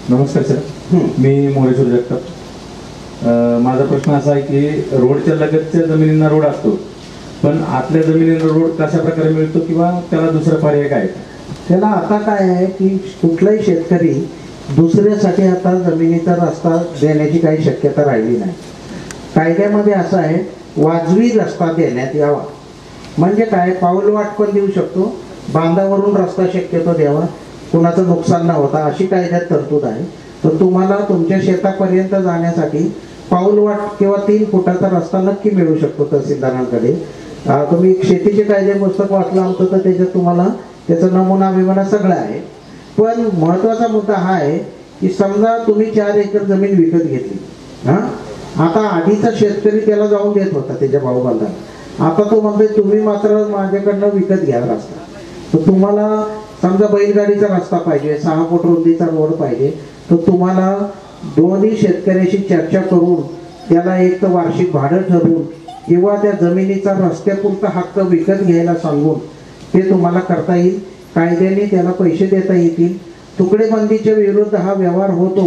नमस्कार सर, मी मोरेश्वर जगताप. माझा प्रश्न असा आहे की रोडच्या लगतच्या जमिनींना रोड असतो, पण आतल्या जमिनींना रोड कशा प्रकारे मिळतो किंवा त्याला दुसरा पर्याय काय? त्याला आता काय आहे की कुठलाही शेतकरी दुसऱ्यासाठी आता जमिनीचा रस्ता देण्याची काही शक्यता राहिली नाही. कायद्यामध्ये असं आहे वाजवी रस्ता देण्यात यावा, म्हणजे काय पाऊलवाट पण देऊ शकतो, बांधावरून रस्ता शक्यतो द्यावा, कुणाचं नुकसान न होता अशी कायद्यात तरतूद आहे. तर तुम्हाला तुमच्या शेतापर्यंत जाण्यासाठी पाऊलवाट किंवा 3 फुटाचा रस्ता नक्की मिळू शकतो तहसीलदारांकडे. तुम्ही शेतीचे कायदे पुस्तक वाचलं आमचं तर त्याच्यात तुम्हाला त्याचा नमुना विमाना सगळं आहे. पण महत्त्वाचा मुद्दा हा आहे की समजा तुम्ही 4 एकर जमीन विकत घेतली, आता आधीचा शेतकरी त्याला जाऊन देत होता त्याच्या भाऊबंधाला, आता तो म्हणतोय तुम्ही मात्र माझ्याकडनं विकत घ्या रस्ता. तर तुम्हाला समजा बैलगाडीचा रस्ता पाहिजे, 6 फूट रुंदीचा रोड पाहिजे, तर तुम्हाला दोन्ही शेतकऱ्याशी चर्चा करून त्याला एक तर वार्षिक भाडं ठरवून किंवा त्या जमिनीचा रस्त्यापुरता हक्क विकत घ्यायला सांगून ते तुम्हाला करता येईल. कायद्याने त्याला पैसे देता येतील. तुकडेबंदीच्या विरुद्ध हा व्यवहार होतो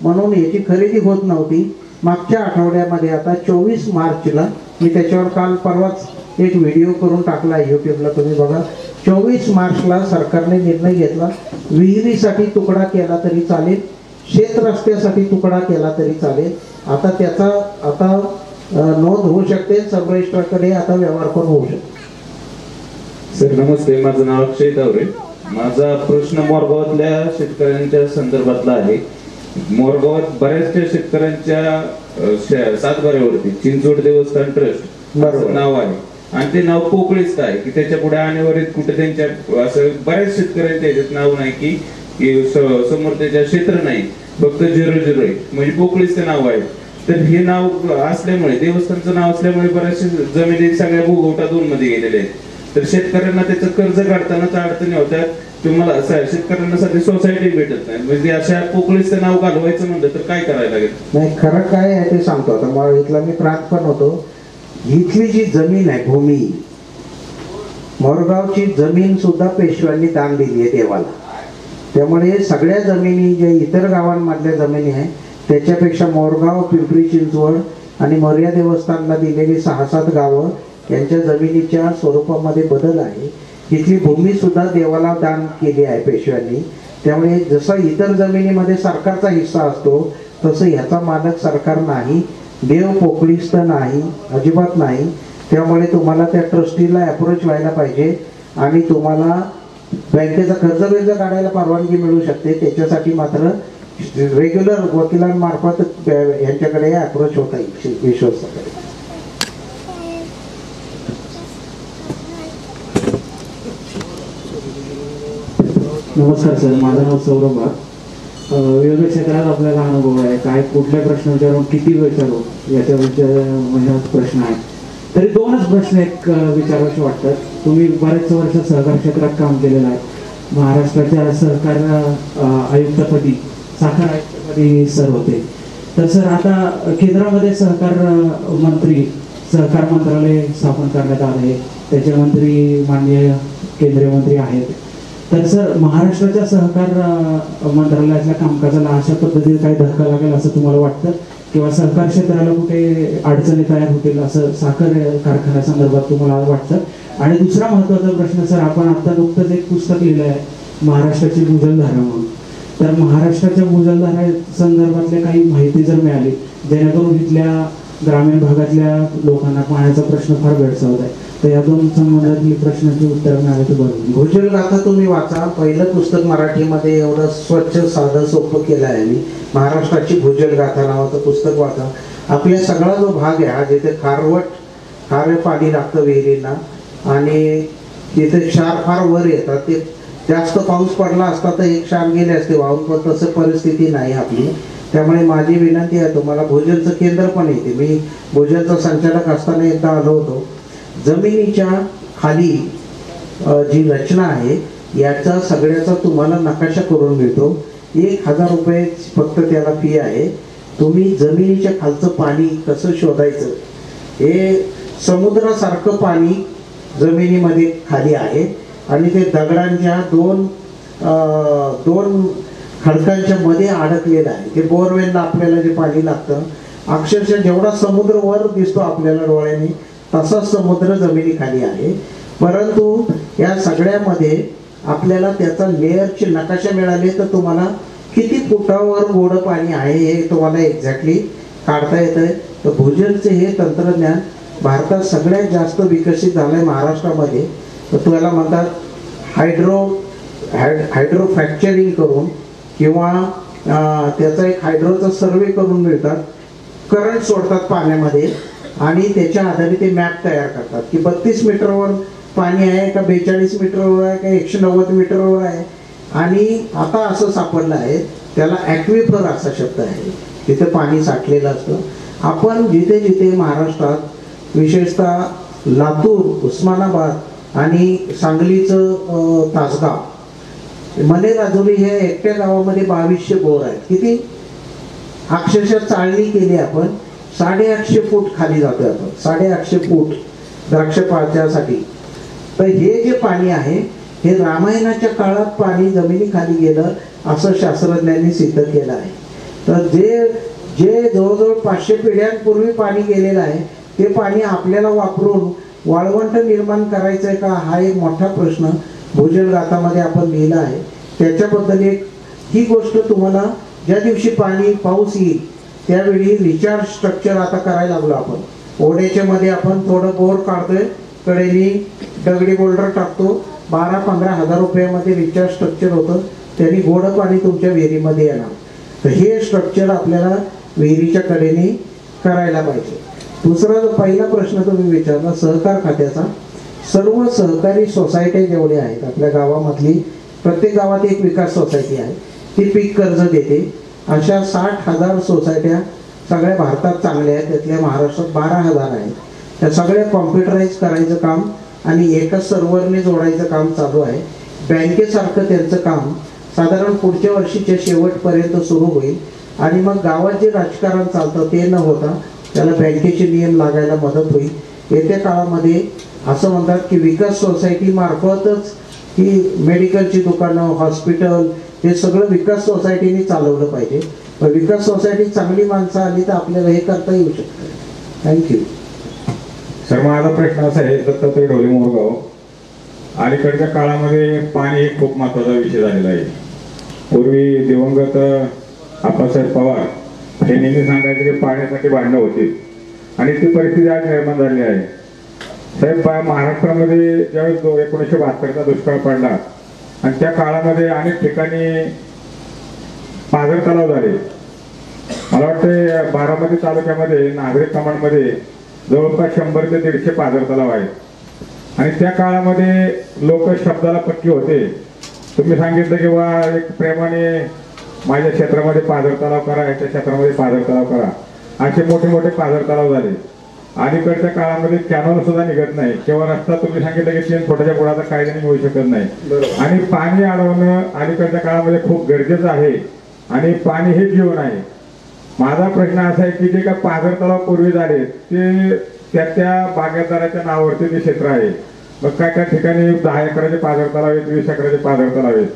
म्हणून याची खरेदी होत नव्हती. मागच्या आठवड्यामध्ये आता 24 मार्चला मी त्याच्यावर काल परवाच एक व्हिडिओ करून टाकला आहे यूट्यूबला, तुम्ही बघा. 24 मार्चला सरकारने निर्णय घेतला, विहिरीसाठी तुकडा केला तरी चालेल, शेत रस्त्यासाठी तुकडा केला तरी चालेल. आता त्याचा नोंद होऊ शकते, सब रजिस्ट्रारकडे आता व्यवहार पण होऊ शकतो. सर नमस्ते, माझं नाव अक्षय तावरे. माझा प्रश्न मोरगावातल्या शेतकऱ्यांच्या संदर्भातला आहे. मोरगावात बऱ्याचशा शेतकऱ्यांच्या सातबाऱ्यावरती चिंचवड देवस्थान ट्रस्ट नाव आहे आणि ते नाव पोकळीच आहे की त्याच्या पुढे आणेवरीत कुठे त्यांच्या असं बऱ्याच शेतकऱ्यांच्या याच्यात नाव नाही की समोर त्याच्या क्षेत्र नाही, फक्त 00 आहे, म्हणजे पोकळीच ते नाव आहे. तर हे नाव असल्यामुळे, देवस्थानचं नाव असल्यामुळे बऱ्याचशा जमिनी सगळ्या भूगोटा 2 मध्ये गेलेल्या आहेत. तर शेतकऱ्यांना त्याचं कर्ज काढतानाच अडचणी होत्यात. तुम्हाला शेतकऱ्यांना सध्या सोसायटी भेटत नाही, म्हणजे अशा पोकळीचं नाव घालवायचं म्हणलं तर काय करायला लागेल? नाही, खरं काय आहे ते सांगतो. आता मला इथला मी प्रांत पण होतो. इथली जी जमीन आहे, भूमी, मोरगावची जमीन सुद्धा पेशव्यांनी दान दिली आहे देवाला. त्यामुळे सगळ्या जमिनी जे इतर गावांमधल्या जमिनी आहे त्याच्यापेक्षा मोरगाव, पिंपरी चिंचवड आणि मोरया देवस्थानला दिलेली 6-7 गावं यांच्या जमिनीच्या स्वरूपामध्ये बदल आहे. इथली भूमी सुद्धा देवाला दान केली आहे पेशव्यांनी. त्यामुळे जसं इतर जमिनीमध्ये सरकारचा हिस्सा असतो तसं ह्याचा मालक सरकार नाही, देव पोकळीस्त नाही, अजिबात नाही. त्यामुळे तुम्हाला त्या ट्रस्टीला अप्रोच व्हायला पाहिजे आणि तुम्हाला बँकेचा कर्ज काढायला परवानगी मिळू शकते. त्याच्यासाठी मात्र रेग्युलर वकिलांमार्फत यांच्याकडे अप्रोच होता येईल विश्वासाकडे. नमस्कार सर, माझं नाव सौरभ भाग. वेगवेगळ्या क्षेत्रात आपल्याला अनुभव आहे. काय कुठल्या प्रश्न विचारून किती विचारू याच्या प्रश्न आहेत. तरी 2च प्रश्न एक विचारायचे वाटतात. तुम्ही बरेच वर्ष सहकार क्षेत्रात काम केलेलं आहे. महाराष्ट्राच्या सहकार आयुक्तपदी, साखर आयुक्तपदी सर होते. तर सर आता केंद्रामध्ये सहकार मंत्रालय स्थापन करण्यात आलं आहे. त्याचे मंत्री माननीय केंद्रीय मंत्री आहेत. तर सर महाराष्ट्राच्या सहकार मंत्रालयातल्या कामकाजाला अशा पद्धतीने काही धक्का लागेल असं तुम्हाला वाटतं किंवा सहकार क्षेत्राला कुठे अडचणी तयार होतील असं साखर कारखान्यासंदर्भात तुम्हाला वाटतं? आणि दुसरा महत्त्वाचा प्रश्न सर, आपण आता नुकतंच एक पुस्तक लिहिलं आहे महाराष्ट्राची भूजलधारा म्हणून. तर महाराष्ट्राच्या भूजलधारा संदर्भातल्या काही माहिती जर मिळाली जेणेकरून इथल्या ग्रामीण भागातल्या लोकांना पाण्याचा प्रश्न फार भेडसावत आहे. तर या दोन संबंधातली प्रश्नाची उत्तर मिळाले तर बरं. भूजल गाथा तुम्ही वाचा. पहिलं पुस्तक मराठीमध्ये एवढं स्वच्छ साधं सोपं केलं आहे मी. महाराष्ट्राची भूजल गाथा नावाचं पुस्तक वाचा. आपल्या सगळा जो भाग आहे हा, जिथे खारं पाणी लागतं विहिरींना आणि तिथे क्षार फार वर येतात, ते जास्त पाऊस पडला असता तर एक क्षार गेले असते वाहून, पण तसं परिस्थिती नाही आपली. त्यामुळे माझी विनंती आहे तुम्हाला, भूजलचं केंद्र पण येते. मी भूजलचा संचालक असताना एकदा आलो होतो. जमिनीच्या खाली जी रचना आहे याचा सगळ्याचा तुम्हाला नकाशा करून मिळतो. 1000 रुपये फक्त त्याला फी आहे. तुम्ही जमिनीच्या खालचं पाणी कसं शोधायचं, हे समुद्रासारखं पाणी जमिनीमध्ये खाली आहे आणि ते दगडांच्या दोन खडकांच्या मध्ये अडकलेलं आहे. ते बोरवेलला आपल्याला जे पाणी लागतं, अक्षरशः जेवढा समुद्र वर दिसतो आपल्याला डोळ्याने, तसाच समुद्र जमिनीखाली आहे. परंतु या सगळ्यामध्ये आपल्याला त्याचा लेअरचे नकाशा मिळाले तर तुम्हाला किती फुटावर गोडं पाणी आहे हे तुम्हाला एक्झॅक्टली काढता येतं आहे. तर भूजलचे हे तंत्रज्ञान भारतात सगळ्यात जास्त विकसित झालं आहे महाराष्ट्रामध्ये. तर त्याला म्हणतात हायड्रो फ्रॅक्चरिंग करून किंवा त्याचा एक हायड्रोचा सर्वे करून मिळतात. करंट सोडतात पाण्यामध्ये आणि त्याच्या आधारे ते मॅप तयार करतात की 32 मीटरवर पाणी आहे का 42 मीटरवर आहे का 190 मीटरवर आहे. आणि आता असं सापडलं आहे, त्याला ॲक्विफर असा शब्द आहे, तिथे पाणी साठलेलं असतं. आपण जिथे जिथे महाराष्ट्रात विशेषतः लातूर, उस्मानाबाद आणि सांगलीचं तासगाव, मनेराजुरी हे एकट्या गावामध्ये 2200 बोर आहेत. किती अक्षरशः चाळणी केली आपण, 850 फूट खाली जातोय आपण, 850 फूट द्राक्षपाच्यासाठी. तर हे जे पाणी आहे हे रामायणाच्या काळात पाणी जमिनीखाली गेलं असं शास्त्रज्ञांनी सिद्ध केलं आहे. तर जे जवळजवळ 500 पिढ्यांपूर्वी पाणी गेलेलं आहे ते पाणी आपल्याला वापरून वाळवंट निर्माण करायचं आहे का, हा एक मोठा प्रश्न भूजल गाथामध्ये आपण लिहिला आहे. त्याच्याबद्दल ही गोष्ट तुम्हाला, ज्या दिवशी पाऊस येईल त्यावेळी रिचार्ज स्ट्रक्चर आता करायला लागलो आपण. ओढ्याच्या मध्ये आपण थोडं बोर काढतोय, कडेनी दगडी बोल्डर टाकतो, 12-15 हजार रुपयामध्ये रिचार्ज स्ट्रक्चर होतं. त्यांनी गोडं पाणी तुमच्या विहिरीमध्ये येणार. तर हे स्ट्रक्चर आपल्याला विहिरीच्या कडेने करायला पाहिजे. दुसरा जो पहिला प्रश्न तुम्ही विचारला सहकार खात्याचा, सर्व सहकारी सोसायट्या जेवढ्या आहेत आपल्या गावामधली, प्रत्येक गावात एक विकास सोसायटी आहे, ती पीक कर्ज देते. अशा 60,000 सोसायट्या सगळ्या भारतात चांगल्या आहेत, त्यातल्या महाराष्ट्रात 12,000 आहेत. त्या सगळ्या कॉम्प्युटराईज करायचं काम आणि एकाच सर्व्हरने जोडायचं काम चालू आहे. बँकेसारखं त्यांचं काम साधारण पुढच्या वर्षीच्या शेवटपर्यंत सुरू होईल आणि मग गावात जे राजकारण चालतं ते न होता त्याला बँकेचे नियम लागायला मदत होईल. येत्या काळामध्ये असं म्हणतात की विकास सोसायटी मार्फतच ही मेडिकलची दुकानं, हॉस्पिटल, हे सगळं विकास सोसायटीने चालवलं पाहिजे. पण विकास सोसायटी चांगली माणसं आली तर आपल्याला हे करता येऊ शकतं. थँक्यू. सर, माझा प्रश्न असा आहे, दत्तात्रय ढोले, मोरगाव. अलीकडच्या काळामध्ये पाणी एक खूप महत्त्वाचा विषय झालेला आहे. पूर्वी दिवंगत आप्पासाहेब पवार हे नेहमी सांगायचे की पाण्यासाठी भांडणं होती आणि ती परिस्थिती आज निर्माण झाली आहे. साहेब, महाराष्ट्रामध्ये ज्यावेळेस 1972चा दुष्काळ पडला आणि त्या काळामध्ये अनेक ठिकाणी पाझर तलाव झाले. मला वाटते बारामती तालुक्यामध्ये नागरिक कमांडमध्ये जवळपास 100 ते 150 पाझर तलाव आहेत आणि त्या काळामध्ये लोक शब्दाला पक्की होते. तुम्ही सांगितलं की बा एक प्रेमाने माझ्या क्षेत्रामध्ये पाझर तलाव करा, याच्या क्षेत्रामध्ये पाझर तलाव करा, असे मोठे मोठे पाझर तलाव झाले. अलीकडच्या काळामध्ये कॅनॉल सुद्धा निघत नाही किंवा रस्ता तुम्ही सांगितलं की 3 फुटाच्या पुढाचा कायद्याने मिळू शकत नाही. आणि पाणी अडवणं अलीकडच्या काळामध्ये खूप गरजेचं आहे आणि पाणी हे जीवन आहे. माझा प्रश्न असा आहे की जे का पाझर तलाव पूर्वी झाले ते त्या बागायतदाराच्या नावावरती जे क्षेत्र आहे, मग काय ठिकाणी 10 एकराचे पाझर तलाव आहेत, 20 एकराचे पाझर तलाव आहेत.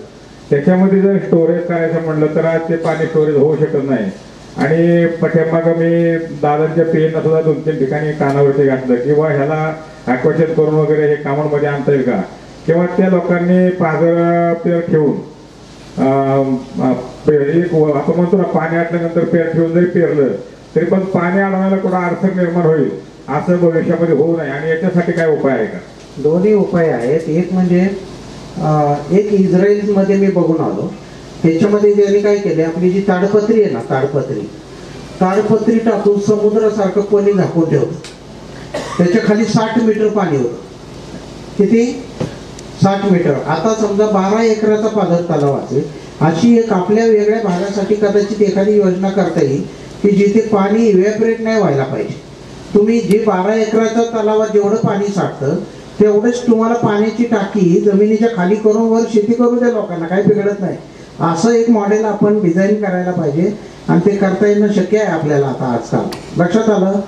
त्याच्यामध्ये जर स्टोरेज करायचं म्हणलं तर आज ते पाणी स्टोरेज होऊ शकत नाही. आणि पाठीमाग मी दादांच्या पेनला सुद्धा 2-3 ठिकाणी कानावरती घातलं किंवा ह्याला ॲक्वाशेट करून वगैरे हे कामांमध्ये आणता येईल का, किंवा त्या लोकांनी पाझर पेर ठेवून आपण म्हणतो ना पाणी आटल्यानंतर पेर ठेवून जरी पेरलं तरी पण पाणी अडवण्याला कुठं अडचण निर्माण होईल असं भविष्यामध्ये होऊ नये आणि याच्यासाठी काय उपाय आहे का? दोन्ही उपाय आहेत. एक म्हणजे एक इस्रायलमध्ये मी बघून आलो, त्याच्यामध्ये त्यांनी काय केले, आपली जी ताडपत्री आहे ना, ताडपत्री टाकून समुद्रासारखं पाणी झाकून ठेवतं. त्याच्या खाली 60 मीटर पाणी होतं. किती? 60 मीटर. आता समजा 12 एकराचा पाझर तलाव असेल, अशी एक आपल्या वेगळ्या भागासाठी कदाचित एखादी योजना करता येईल की जिथे पाणी इव्हॅपरेट नाही व्हायला पाहिजे. तुम्ही जे 12 एकराच्या तलावात जेवढं पाणी साठतं तेवढंच तुम्हाला पाण्याची टाकी जमिनीच्या खाली करून वर शेती करू द्या लोकांना, काही बिघडत नाही. असं एक मॉडेल आपण डिझाईन करायला पाहिजे आणि ते करता येणं शक्य आहे आपल्याला आता आजकाल. लक्षात आलं?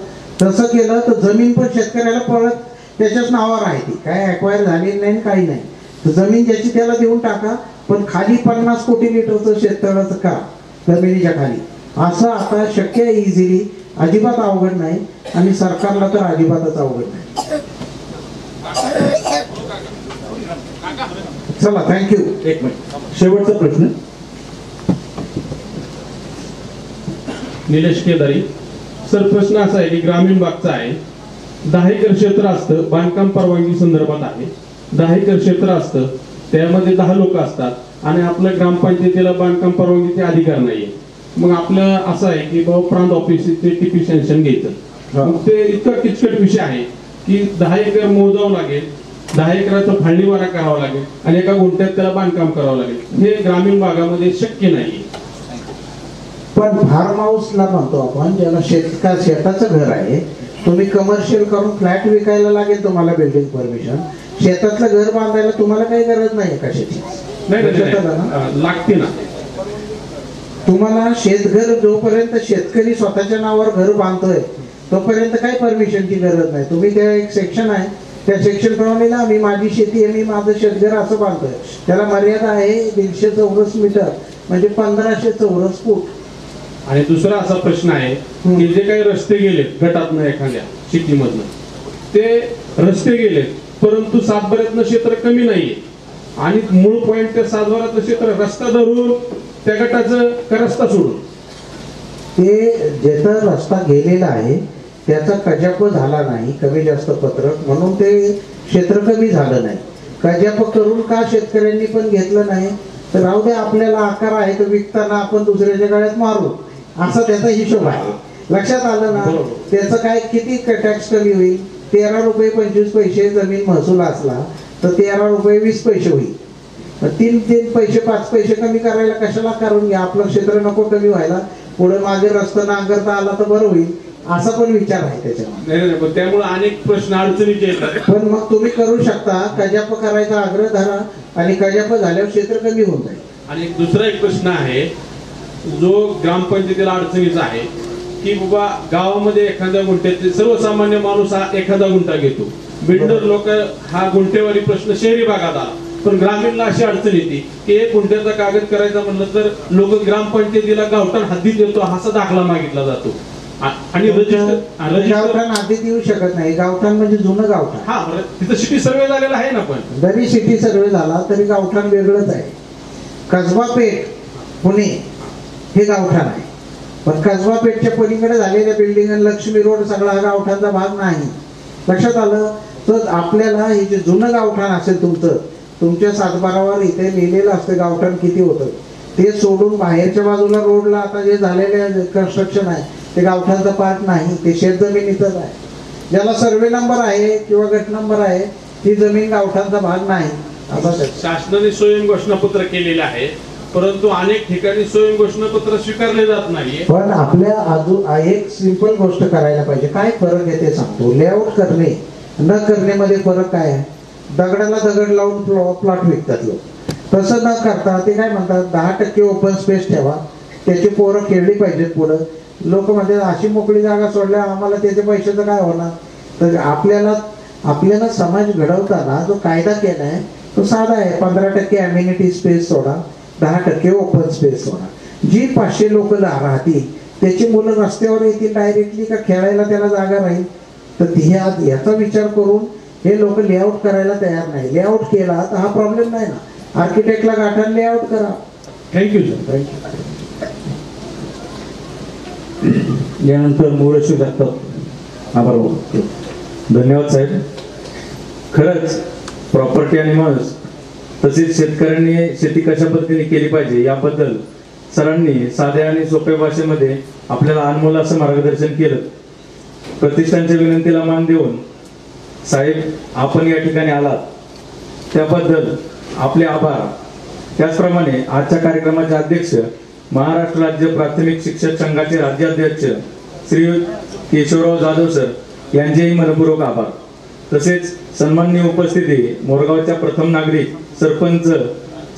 तसं केलं तर जमीन पण शेतकऱ्याला परत त्याच्याच नावावर आहे, ती काय ॲक्वायर झालेली नाही, काही नाही. तर जमीन ज्याची त्याला देऊन टाका, पण खाली 50 कोटी लिटरचं शेततळाचं करा जमिनीच्या खाली. असं आता शक्य आहे इझिली, अजिबात अवघड नाही आणि सरकारला तर अजिबातच अवघड नाही. चला, थँक्यू. एक मिनिट, शेवटचा प्रश्न. निलेश केदारी सर, प्रश्न असा आहे की ग्रामीण भागचा आहे, 10 एकर क्षेत्र असतं, बांधकाम परवानगी संदर्भात आहे. 10 एकर क्षेत्र असतं, त्यामध्ये 10 लोक असतात आणि आपल्या ग्रामपंचायतीला बांधकाम परवानगीचे अधिकार नाहीये. मग आपलं असं आहे की बाबा प्रांत ऑफिसचे टीपी सँक्शन घ्यायचं. मग ते इतका किचकट विषय आहे की 10 एकर मोजावं लागेल, 10 एकराचा फाळणीवारा करावा लागेल आणि एका गुंठ्यात त्याला बांधकाम करावं लागेल. हे ग्रामीण भागामध्ये शक्य नाही. पण फार्म हाऊसला म्हणतो आपण, ज्याला शेताचं घर आहे, तुम्ही कमर्शियल करून फ्लॅट विकायला लागेल तुम्हाला बिल्डिंग परमिशन. शेतातलं घर बांधायला तुम्हाला काही गरज नाही कशाची. लागते ना. तुम्हाला शेतघर जोपर्यंत शेतकरी स्वतःच्या नावावर घर बांधतोय तोपर्यंत काही परमिशनची गरज नाही. तुम्ही त्या एक सेक्शन आहे, त्या सेक्शन प्रमाणे ना, मी माझी शेती आहे, मी माझं शेतघर असं बांधतोय, त्याला मर्यादा आहे 150 चौरस मीटर, म्हणजे 1500 चौरस फूट. आणि दुसरा असा प्रश्न आहे की जे काही रस्ते गेले गटातनं एखाद्या सिटीमधनं, ते रस्ते गेले परंतु सातबाऱ्यातनं क्षेत्र कमी नाहीये आणि मूळ पॉइंट त्या सातबाऱ्यातलं क्षेत्र रस्ता धरून त्या गटाचं का रस्ता सोडून, ते जिथं रस्ता गेलेला आहे त्याचा कजाप झाला नाही, कमी जास्त पत्रक, म्हणून ते क्षेत्र कमी झालं नाही. कजाप करून का शेतकऱ्यांनी पण घेतलं नाही, तर राहू दे, आपल्याला आकार आहे तर विकताना आपण दुसऱ्याच्या गळ्यात मारू, असा त्याचा हिशोब आहे. लक्षात आलं ना? त्याचं काय, किती टॅक्स कमी होईल? 13 रुपये 25 पैसे जमीन महसूल असला तर 13 रुपये 20 पैसे होईल. 3 पैसे 5 पैसे कमी करायला कशाला करून घ्या, आपलं क्षेत्र नको कमी व्हायला, पुढे मागे रस्ता नांगरता आला तर बरं होईल, असा पण विचार आहे त्याच्यामध्ये. त्यामुळे अनेक प्रश्न अडचणीचे येतात. पण मग तुम्ही करू शकता, कजाप करायचा आग्रह धरा आणि कजाप झाल्यावर क्षेत्र कमी होऊन जाईल. आणि दुसरा एक प्रश्न आहे जो ग्रामपंचायतीला अडचणीचा आहे की बाबा गावामध्ये एखाद्या गुंठ्यात सर्वसामान्य माणूस हा एखादा गुंठा घेतो, बिल्डर लोक हा गुंठेवारी प्रश्न शहरी भागात आला, पण ग्रामीणला अशी अडचण येते की 1 गुंठ्याचा कागद करायचा म्हणलं तर लोक ग्रामपंचायतीला गावठाण हद्दीत येतो असा दाखला मागितला जातो आणि गावठाण हद्दीत येऊ शकत नाही. गावठाण म्हणजे जुनं गावठाण. हा, तिथं सिटी सर्वे झालेला आहे ना, पण जरी सिटी सर्वे झाला तरी गावठाण वेगळंच आहे. कसबा पेठ पुणे हे गावठाण आहे, पण कसबा पेठच्या पलीकडे झालेल्या बिल्डिंग आणि लक्ष्मी रोड सगळा हा गावठाणचा भाग नाही. लक्षात आलं? तर आपल्याला हे जे जुनं गावठाण असेल तुमच्या सातबारावर इथे लिहिलेलं असतं गावठाण किती होतं, ते सोडून बाहेरच्या बाजूला रोडला आता जे झालेले कन्स्ट्रक्शन आहे ते गावठाणचा पार्ट नाही, ते शेतजमिनीतच आहे. ज्याला सर्वे नंबर आहे किंवा गट नंबर आहे ती जमीन गावठाणचा भाग नाही. आता शासनाने स्वयं घोषणापत्र केलेले आहे, परंतु अनेक ठिकाणी स्वयं घोषणापत्र स्वीकारले जात नाहीये. पण आपल्या अजून एक सिंपल गोष्ट करायला पाहिजे. काय फरक आहे ते सांगतो. लेआउट करणे न करण्यामध्ये फरक काय आहे? दगडाला दगड लावून प्लॉट विकतात लोक. तसं न करता ते काय म्हणतात, 10% ओपन स्पेस ठेवा, त्याची पोरं खेळली पाहिजेत पुढं. लोक म्हणतात अशी मोकळी जागा सोडल्या आम्हाला त्याच्या पैशाचं काय होणार. तर आपल्याला समाज घडवताना जो कायदा केला आहे तो साधा आहे. 15% अम्युनिटी स्पेस सोडा, 10% ओपन स्पेस सोडा. जी 500 लोक राहतील त्याची मुलं रस्त्यावर येतील डायरेक्टली का खेळायला त्याला जागा राहील. तर याचा विचार करून हे लोक लेआउट करायला तयार नाही. लेआउट केला तर हा प्रॉब्लेम नाही ना. आर्किटेक्टला गाठान लेआउट करा. Thank you sir. थँक्यू. यानंतर मोरेश्वर जगताप आभार मानतो. धन्यवाद साहेब. खरंच प्रॉपर्टी आणि माणूस तसेच शेतकऱ्यांनी शेती कशा पद्धतीने केली पाहिजे याबद्दल सरांनी साध्या आणि सोप्या भाषेमध्ये आपल्याला अनमोल असं मार्गदर्शन केलं. प्रतिष्ठानच्या विनंतीला मान देऊन साहेब आपण या ठिकाणी आलात त्याबद्दल आपले आभार. त्याचप्रमाणे आजच्या कार्यक्रमाचे अध्यक्ष महाराष्ट्र राज्य प्राथमिक शिक्षक संघाचे राज्याध्यक्ष श्री केशवराव जाधव सर यांचेही मनपूर्वक आभार. तसेच सन्माननीय उपस्थिती मोरगावच्या प्रथम नागरिक सरपंच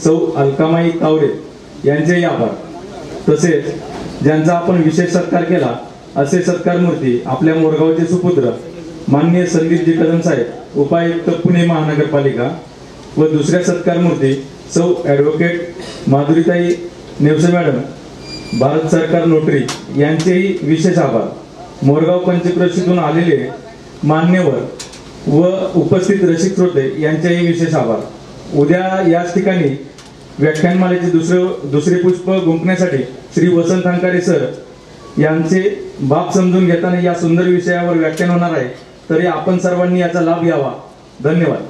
सौ अलकामाई तावरे यांचेही आभार. तसेच ज्यांचा आपण विशेष सत्कार केला असे सत्कारमूर्ती आपल्या मोरगावचे सुपुत्र माननीय संदीपजी कदम साहेब उपायुक्त पुणे महानगरपालिका व दुसऱ्या सत्कारमूर्ती सौ ॲडव्होकेट माधुरीताई नेवसे मॅडम भारत सरकार नोटरी यांचेही विशेष आभार. मोरगाव पंचक्रोशीतून आलेले मान्यवर व उपस्थित रसिक श्रोते यांचेही विशेष आभार. उद्या याच ठिकाणी व्याख्यानमालेचे दुसरे पुष्प गुंफण्यासाठी श्री वसंत अंकारे सर यांचे बाब समजून घेताना या सुंदर विषयावर व्याख्यान होणार आहे. तरी आपण सर्वांनी याचा लाभ घ्यावा. धन्यवाद.